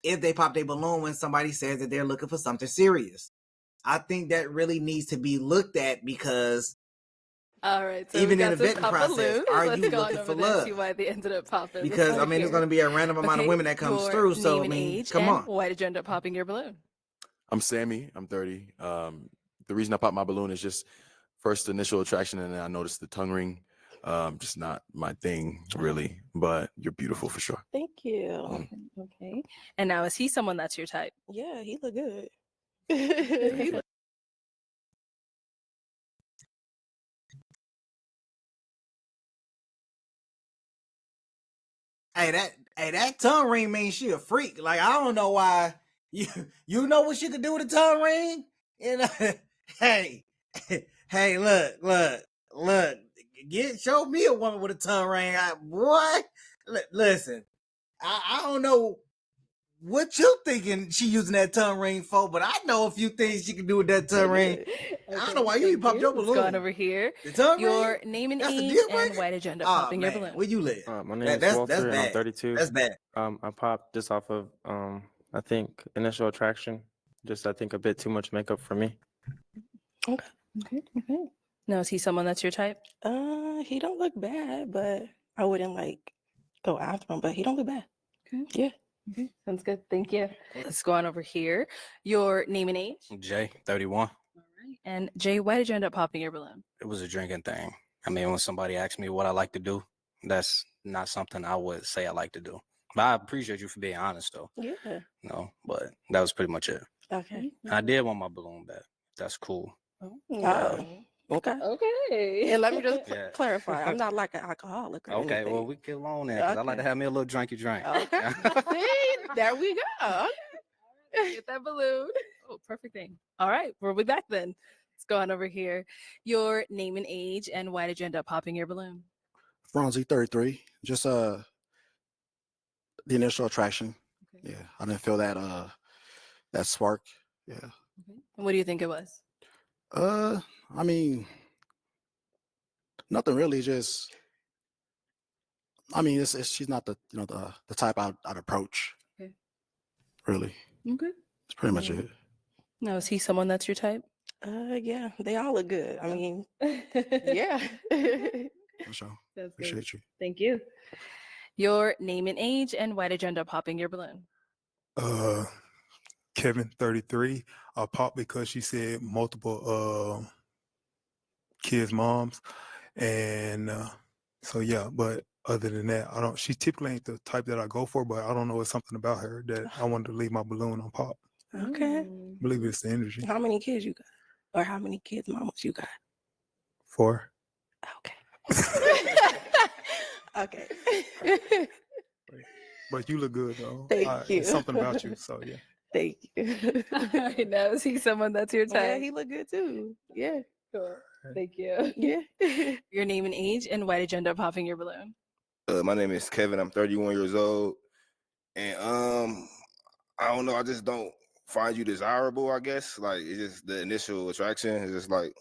if they pop their balloon when somebody says that they're looking for something serious. I think that really needs to be looked at because All right, so even we in got the some vetting pop process, balloons. are Let's you go on looking over for there and see love? why they ended up popping. Let's Because go I mean, there's here. going to be a random amount of Okay, women that comes your through. So name I and mean, age, come and on. why did you end up popping your balloon? I'm Sammy. I'm 30. The reason I popped my balloon is just first initial attraction, and then I noticed the tongue ring. Just not my thing, really. But you're beautiful for sure. Thank you. Okay. And now, is he someone that's your type? Yeah, he look good. He look- Hey, that tongue ring means she a freak. Like I don't know why you know what she could do with a tongue ring. You know, hey, hey, look, show me a woman with a tongue ring. What? Listen, I don't know what you thinking she using that tongue ring for, but I know a few things she can do with that tongue ring. I don't know why you popped your Let's balloon. go on over here. The tongue Your ring? name and That's a age, deal and breaker? why did you end up Oh popping your man, balloon? where you live? My name is That's Walter, and I'm bad. 32. That's bad. I popped just off of I think initial attraction. Just I think a bit too much makeup for me. Okay. Okay. Now, is he someone that's your type? He don't look bad, but I wouldn't like go after him, but he don't look bad. Okay. Yeah. Okay. Sounds good. Thank you. Let's go on over here. Your name and age. Jay, 31. All right. And Jay, why did you end up popping your balloon? It was a drinking thing. I mean, when somebody asks me what I like to do, that's not something I would say I like to do. But I appreciate you for being honest, though. Yeah. No, but that was pretty much it. Okay. And I did want my balloon back. That's cool. Okay. Okay. And let me just Yeah. clarify. I'm not like an alcoholic or Okay, anything. well, we get along there because I like to have me a little drinky drink. Okay. See, there we go. Get that balloon. Oh, perfect thing. All right, we'll be back then. Let's go on over here. Your name and age, and why did you end up popping your balloon? Franzi, 33. Just the initial attraction. Okay. Yeah, I didn't feel that that spark. Yeah. Okay. And what do you think it was? I mean, nothing really. Just, I mean, it's she's not the the type I'd approach. Okay. Really, Okay. it's pretty much it. Now, is he someone that's your type? Yeah, they all look good. I mean, yeah. For sure. That's good. Appreciate you. Thank you. Your name and age, and why did you end up popping your balloon? Kevin, 33. I popped because she said multiple kids' moms, and so yeah. But other than that, I don't. She typically ain't the type that I go for, but I don't know. It's something about her that I wanted to leave my balloon on pop. Okay. I believe it's the energy. How many kids you got? Or how many kids mamas you got? 4. Okay. But you look good though. Thank you. It's something about you. So yeah. Thank you. I know. Is he someone that's your type? Yeah, he look good too. Yeah. Sure. Thank you. Yeah. Your name and age, and why did you end up popping your balloon? My name is Kevin. I'm 31 years old, and I don't know. I just don't find you desirable. I guess like it's just the initial attraction is just like,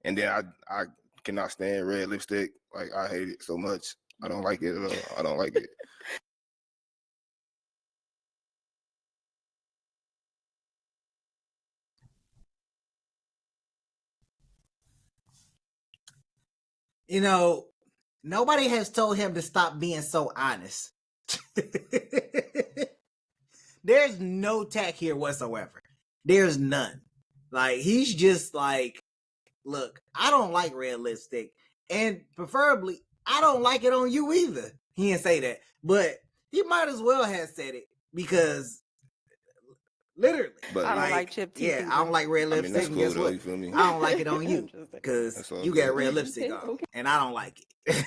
and then I cannot stand red lipstick. Like I hate it so much. I don't like it at all. I don't like it. You know, nobody has told him to stop being so honest. There's no tack here whatsoever. There's none. Like, he's just like, look, I don't like red lipstick. And preferably, I don't like it on you either. He didn't say that. But he might as well have said it because literally. But I don't like chip teeth. Yeah, I don't like red lipstick. that's And cool guess though. what? You feel me? I don't like it on you because That's all you good. got red lipstick on. And I don't like it.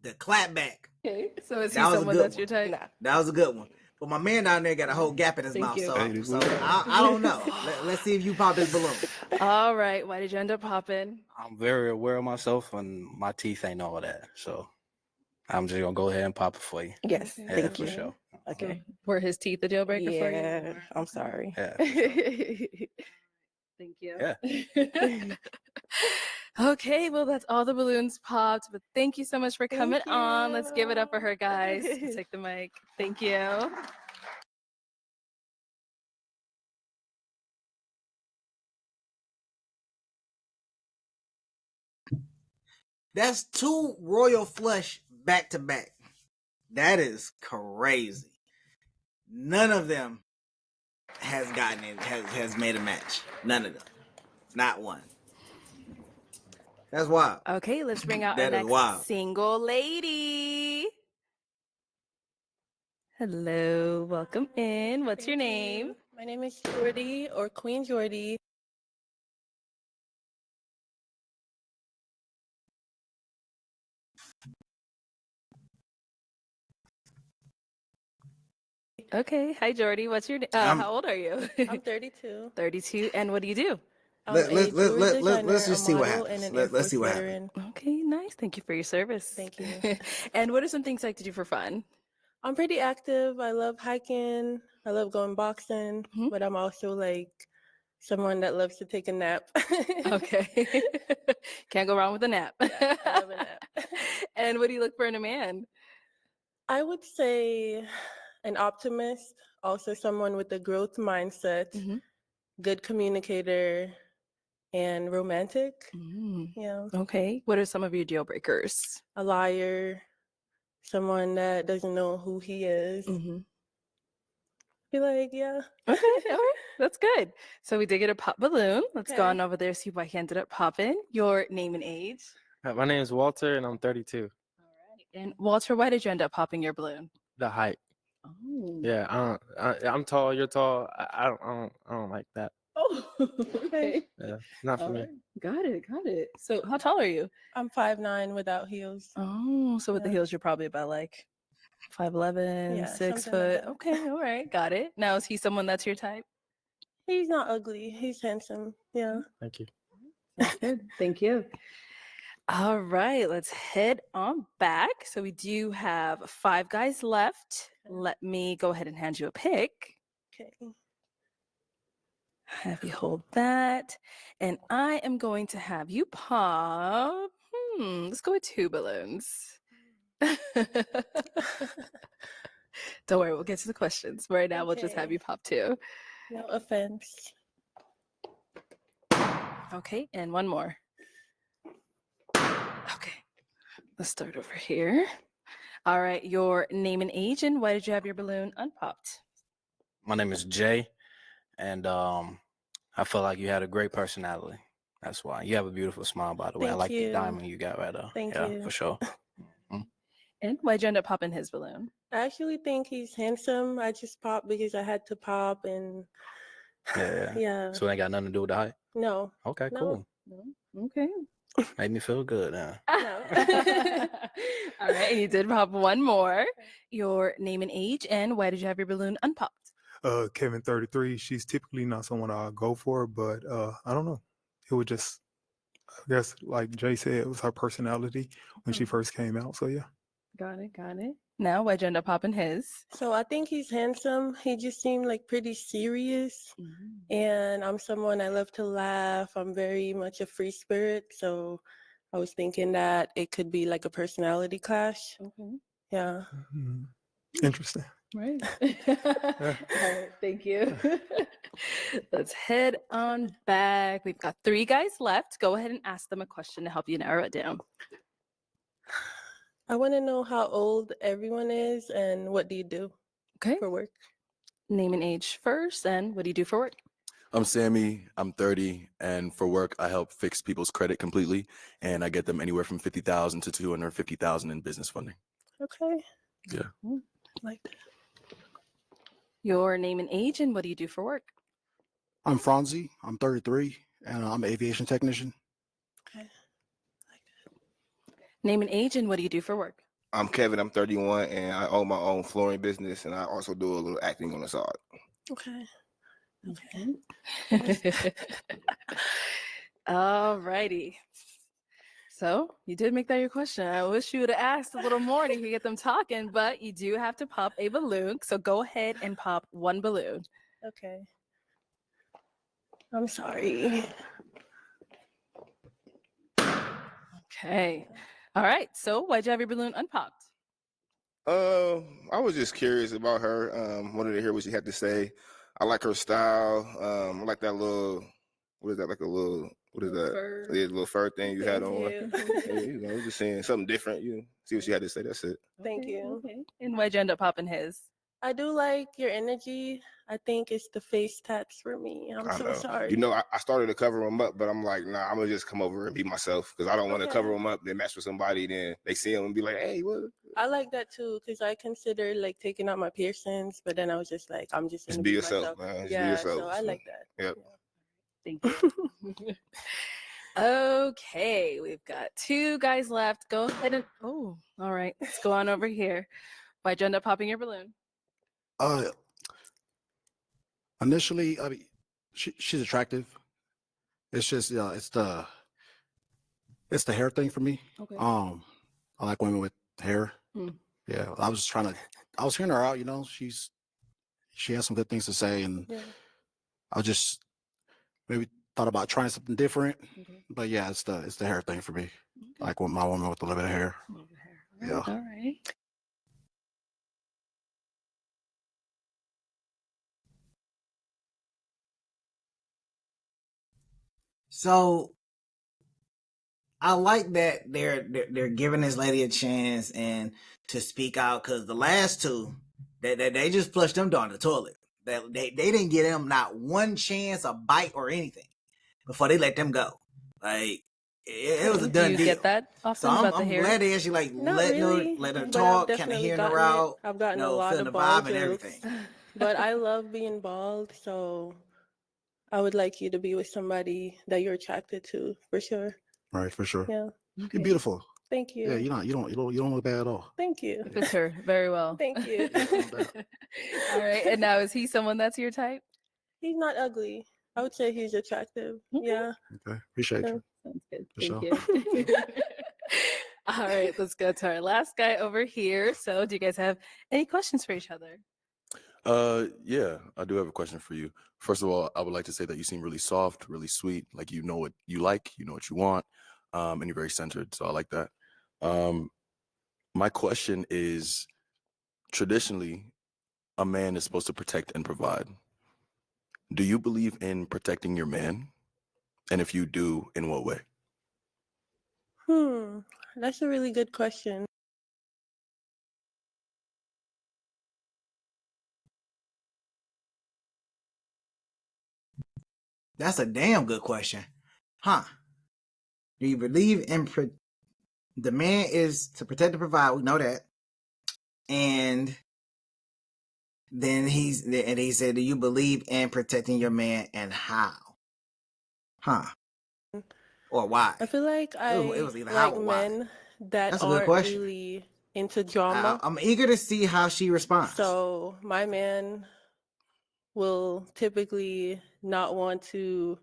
The clap back. Okay. So is he That was a someone good that's your type? Nah. That was a good one. But my man down there got a whole gap in his Thank mouth. you. So, Hey, so I don't know. Let's see if you pop his balloon. All right. Why did you end up popping? I'm very aware of myself, and my teeth ain't all of that. So I'm just gonna go ahead and pop it for you. Yes. Okay. Yeah, Thank for you. sure. Okay. Were his teeth a deal breaker for you? Yeah. I'm sorry. Yeah. For sure. Thank you. Yeah. Okay, well, that's all the balloons popped, but thank you so much for coming Thank on. Let's give it up for you. her, guys. We'll take the mic. Thank you. That's 2 royal flush back to back. That is crazy. None of them has gotten it, has made a match. None of them. Not one. That's wild. Okay, let's bring out our That is next wild. single lady. Hello, welcome in. What's your name? My name is Jordy, or Queen Jordy. Okay, hi Jordy. What's your how old are you? I'm 32. 32. And what do you do? I'm a jewelry designer, let's just a see what model, happens. and an Air Let's see Force what veteran. happens. Okay, nice. Thank you for your service. Thank you. And what are some things you like to do for fun? I'm pretty active. I love hiking. I love going boxing, but I'm also like someone that loves to take a nap. Okay. Can't go wrong with a nap. Yeah, I love a nap. And what do you look for in a man? I would say an optimist, also someone with a growth mindset, good communicator, and romantic. Yeah. Okay. What are some of your deal breakers? A liar, someone that doesn't know who he is. Be like, yeah. Okay, all right. That's good. So we did get a pop balloon. Let's go Okay. on over there, see why he ended up popping. Your name and age. My name is Walter, and I'm 32. And Walter, why did you end up popping your balloon? The height. Oh. Yeah, I'm tall. You're tall. I don't like that. Oh, okay. Yeah, not for All me. right. Got it. Got it. So how tall are you? I'm 5'9" without heels. Oh, so with the Yeah. heels, you're probably about like 5'11", Yeah, 6 something like foot. that. Okay, all right. Got it. Now, is he someone that's your type? He's not ugly. He's handsome. Yeah. Thank you. That's good. Thank you. All right, let's head on back. So we do have 5 guys left. Let me go ahead and hand you a pick. Okay. Have you hold that. And I am going to have you pop. Let's go with 2 balloons. Don't worry, we'll get to the questions. Right now, we'll just have Okay. you pop two. No offense. Okay, and one more. Okay, let's start over here. All right, your name and age, and why did you have your balloon unpopped? My name is Jay, and I feel like you had a great personality. That's why. You have a beautiful smile, by the way. I Thank like the you. diamond you got right there. Thank Yeah, you. for sure. And why'd you end up popping his balloon? I actually think he's handsome. I just popped because I had to pop, and Yeah. yeah. So it ain't got nothing to do with the height? No. Okay, No. cool. No. Okay. Made me feel good. Huh? No. All right, and you did pop one more. Your name and age, and why did you have your balloon unpopped? Kevin 33. She's typically not someone I'll go for, but I don't know. It would just, I guess, like Jay said, it was her personality when she first came out. So yeah. Got it. Now, why'd you end up popping his? So I think he's handsome. He just seemed like pretty serious. And I'm someone I love to laugh. I'm very much a free spirit. So I was thinking that it could be like a personality clash. Okay. Yeah. Interesting. Right. All right, thank you. Let's head on back. We've got 3 guys left. Go ahead and ask them a question to help you narrow it down. I want to know how old everyone is and what do you do for work? Name and age first, and what do you do for work? I'm Sammy. I'm 30, and for work, I help fix people's credit completely, and I get them anywhere from $50,000 to $250,000 in business funding. Okay. Yeah. Like that. Your name and age, and what do you do for work? I'm Franzi. I'm 33, and I'm an aviation technician. Name and age, and what do you do for work? I'm Kevin. I'm 31, and I own my own flooring business, and I also do a little acting on the side. Okay. All righty. So you did make that your question. I wish you would have asked a little more to get them talking, but you do have to pop a balloon. So go ahead and pop one balloon. Okay. I'm sorry. Okay. All right. So why'd you have your balloon unpopped? I was just curious about her. Wanted to hear what she had to say. I like her style. I like that little, what is that? Like a little, what is that? Fur. Yeah, little fur thing you had Thank on. you. Yeah, just saying something different. See what she had to say. That's it. Thank you. Okay. And why'd you end up popping his? I do like your energy. I think it's the face tats for me. I'm I so know. sorry. You know, I started to cover them up, but I'm like, nah, I'm gonna just come over and be myself because I don't want to cover them up. Then match with somebody, then they see them and be like, hey, what? I like that too because I considered like taking out my piercings, but then I was just like, I'm just Just gonna be be yourself, myself. man. Just Yeah, be yourself. so I like that. Yep. Thank you. Okay, we've got 2 guys left. Go ahead and all right. Let's go on over here. Why'd you end up popping your balloon? Initially, I mean, she's attractive. It's just, it's the hair thing for me. Okay. I like women with hair. Yeah, I was hearing her out. You know, she has some good things to say, and I just maybe thought about trying something different. But yeah, it's the hair thing for me. Like with my woman with a little bit of hair. Yeah. All right. So I like that they're giving this lady a chance and to speak out because the last 2 they just flushed them down the toilet. They didn't give them not one chance, a bite or anything before they let them go. Like it was a done Do you deal. get that often So about the I'm hair? glad they actually like Not letting really, her but I've talk, kind of definitely hearing her gotten it. out. I've gotten you know, a lot feeling of the vibe bald and jokes, everything. but I love being bald, so I would like you to be with somebody that you're attracted to for sure. Right, for sure. Yeah. You're beautiful. Thank you. Yeah, you don't look bad at all. Thank you. It fits her very well. Thank you. All right. And now is he someone that's your type? He's not ugly. I would say he's attractive. Yeah. Okay, appreciate you. Sounds good. For Thank sure. you. All right, let's go to our last guy over here. So, do you guys have any questions for each other? Yeah, I do have a question for you. First of all, I would like to say that you seem really soft, really sweet. Like you know what you like, you know what you want, and you're very centered. So I like that. My question is, traditionally, a man is supposed to protect and provide. Do you believe in protecting your man? And if you do, in what way? That's a really good question. That's a damn good question. Huh? Do you believe in the man is to protect and provide? We know that. And then he said, do you believe in protecting your man and how? Huh? Or why? I feel like It was I either how like or why. men that That's a good aren't question. really into drama. I'm eager to see how she responds. So my man will typically not want to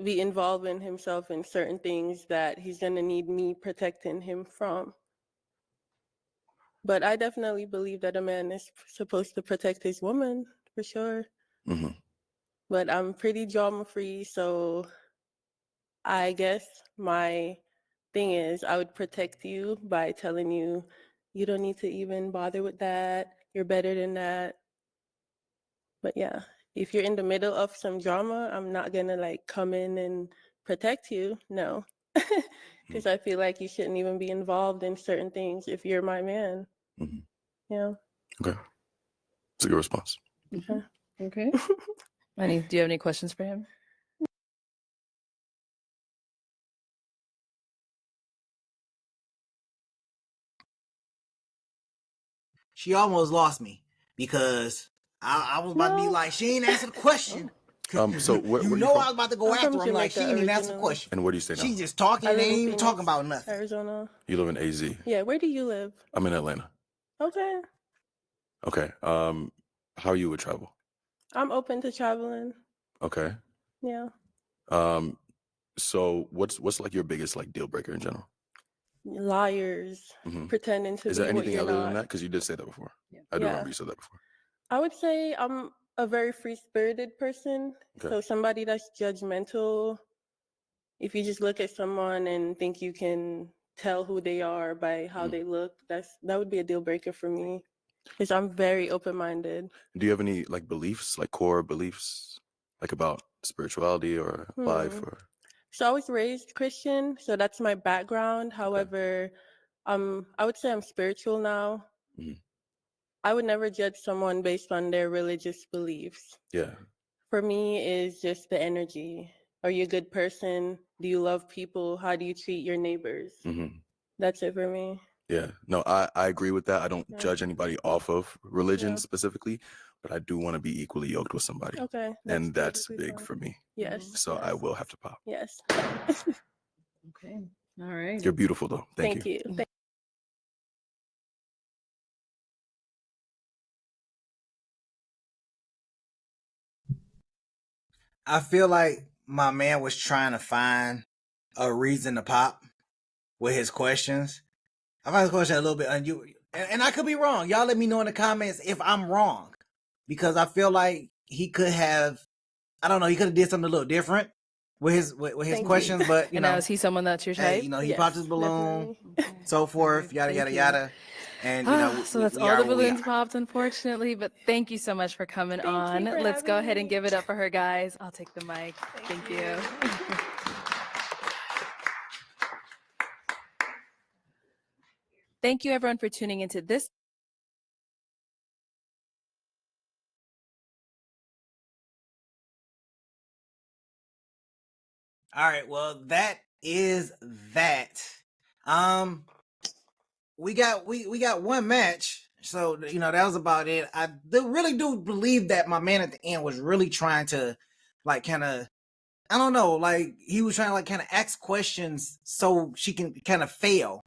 be involving himself in certain things that he's going to need me protecting him from. But I definitely believe that a man is supposed to protect his woman, for sure. Mm-hmm. But I'm pretty drama free, so I guess my thing is I would protect you by telling you, you don't need to even bother with that. You're better than that. But yeah, if you're in the middle of some drama, I'm not gonna like come in and protect you. No. Because I feel like you shouldn't even be involved in certain things if you're my man. Mm-hmm. Yeah. Okay. It's a good response. Okay. Okay. Do you have any questions for him? She almost lost me because I was about to be like, she ain't answered the question. So where you are you know from? I was about to go I'm after from her. I'm like, she Jamaica ain't even answered the originally. question. And where do you stay now? She's just talking I and live ain't in even Phoenix, talking about nothing. Arizona. You live in AZ. Yeah, where do you live? I'm in Atlanta. Okay. Okay. How you would travel? I'm open to traveling. Okay. Yeah. So what's like your biggest like deal breaker in general? Liars, pretending to Is be there what anything you're other not. than that? Because you did say that before. I do Yeah. remember you said that before. I would say I'm a very free-spirited person. Okay. So somebody that's judgmental, if you just look at someone and think you can tell who they are by how they look, that would be a deal breaker for me. Because I'm very open-minded. Do you have any like beliefs, like core beliefs, like about spirituality or life or? So I was raised Christian, so that's my background. However, I would say I'm spiritual now. Mhm. I would never judge someone based on their religious beliefs. Yeah. For me, is just the energy. Are you a good person? Do you love people? How do you treat your neighbors? Mm-hmm. That's it for me. Yeah. No, I agree with that. I don't Yeah. judge anybody off of religion Yeah. specifically, but I do want to be equally yoked with somebody. Okay. And that's perfectly big fine. for me. Yes. So yes. I will have to pop. Yes. Okay. All right. You're beautiful though. Thank you. I feel like my man was trying to find a reason to pop with his questions. I find his question a little bit unusual, and I could be wrong. Y'all let me know in the comments if I'm wrong, because I feel like he could have, I don't know, he could have did something a little different with his Thank questions. you. But And now is he someone that's your type? hey, he Yes, popped his balloon, definitely. so forth, yada Thank yada you. yada, and So that's we all are the what we balloons are. popped, unfortunately. But thank you so much for coming on. for Let's go having ahead and me. give it up for her, guys. I'll take the mic. Thank you. Thank you, everyone, for tuning into this. All right, well, that is that. We got one match, so that was about it. I really do believe that my man at the end was really trying to, like, kind of, I don't know, like he was trying to like kind of ask questions so she can kind of fail,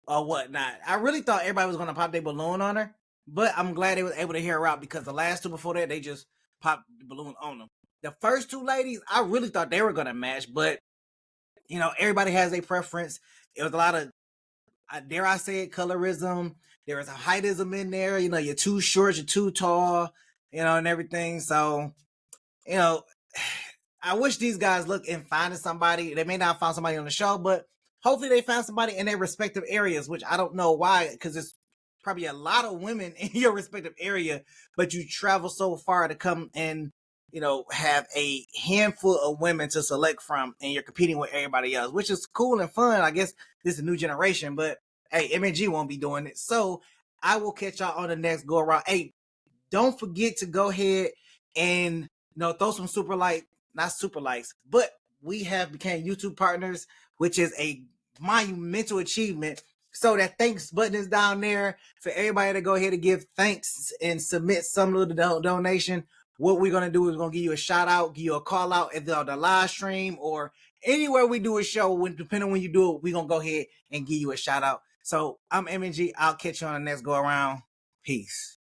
or whatnot. I really thought everybody was gonna pop their balloon on her, but I'm glad they was able to hear her out, because the last two before that they just popped the balloon on them. The first two ladies, I really thought they were gonna match, but everybody has a preference. It was a lot of, dare I say it, colorism. There was a heightism in there. You're too short, you're too tall, and everything. So, I wish these guys look and finding somebody. They may not find somebody on the show, but hopefully they found somebody in their respective areas, which I don't know why, because it's probably a lot of women in your respective area, but you travel so far to come and, you know, have a handful of women to select from, and you're competing with everybody else, which is cool and fun. I guess this is a new generation, but hey, MNG won't be doing it. So I will catch y'all on the next go around. Hey, don't forget to go ahead and, you know, throw some not super likes, but we have became YouTube partners, which is a monumental achievement. So that thanks button is down there for everybody to go ahead and give thanks and submit some little donation. What we're going to do is we're going to give you a shout out, give you a call out if they're on the live stream or anywhere we do a show. Depending on when you do it, we're going to go ahead and give you a shout out. So I'm MNG. I'll catch you on the next go around. Peace.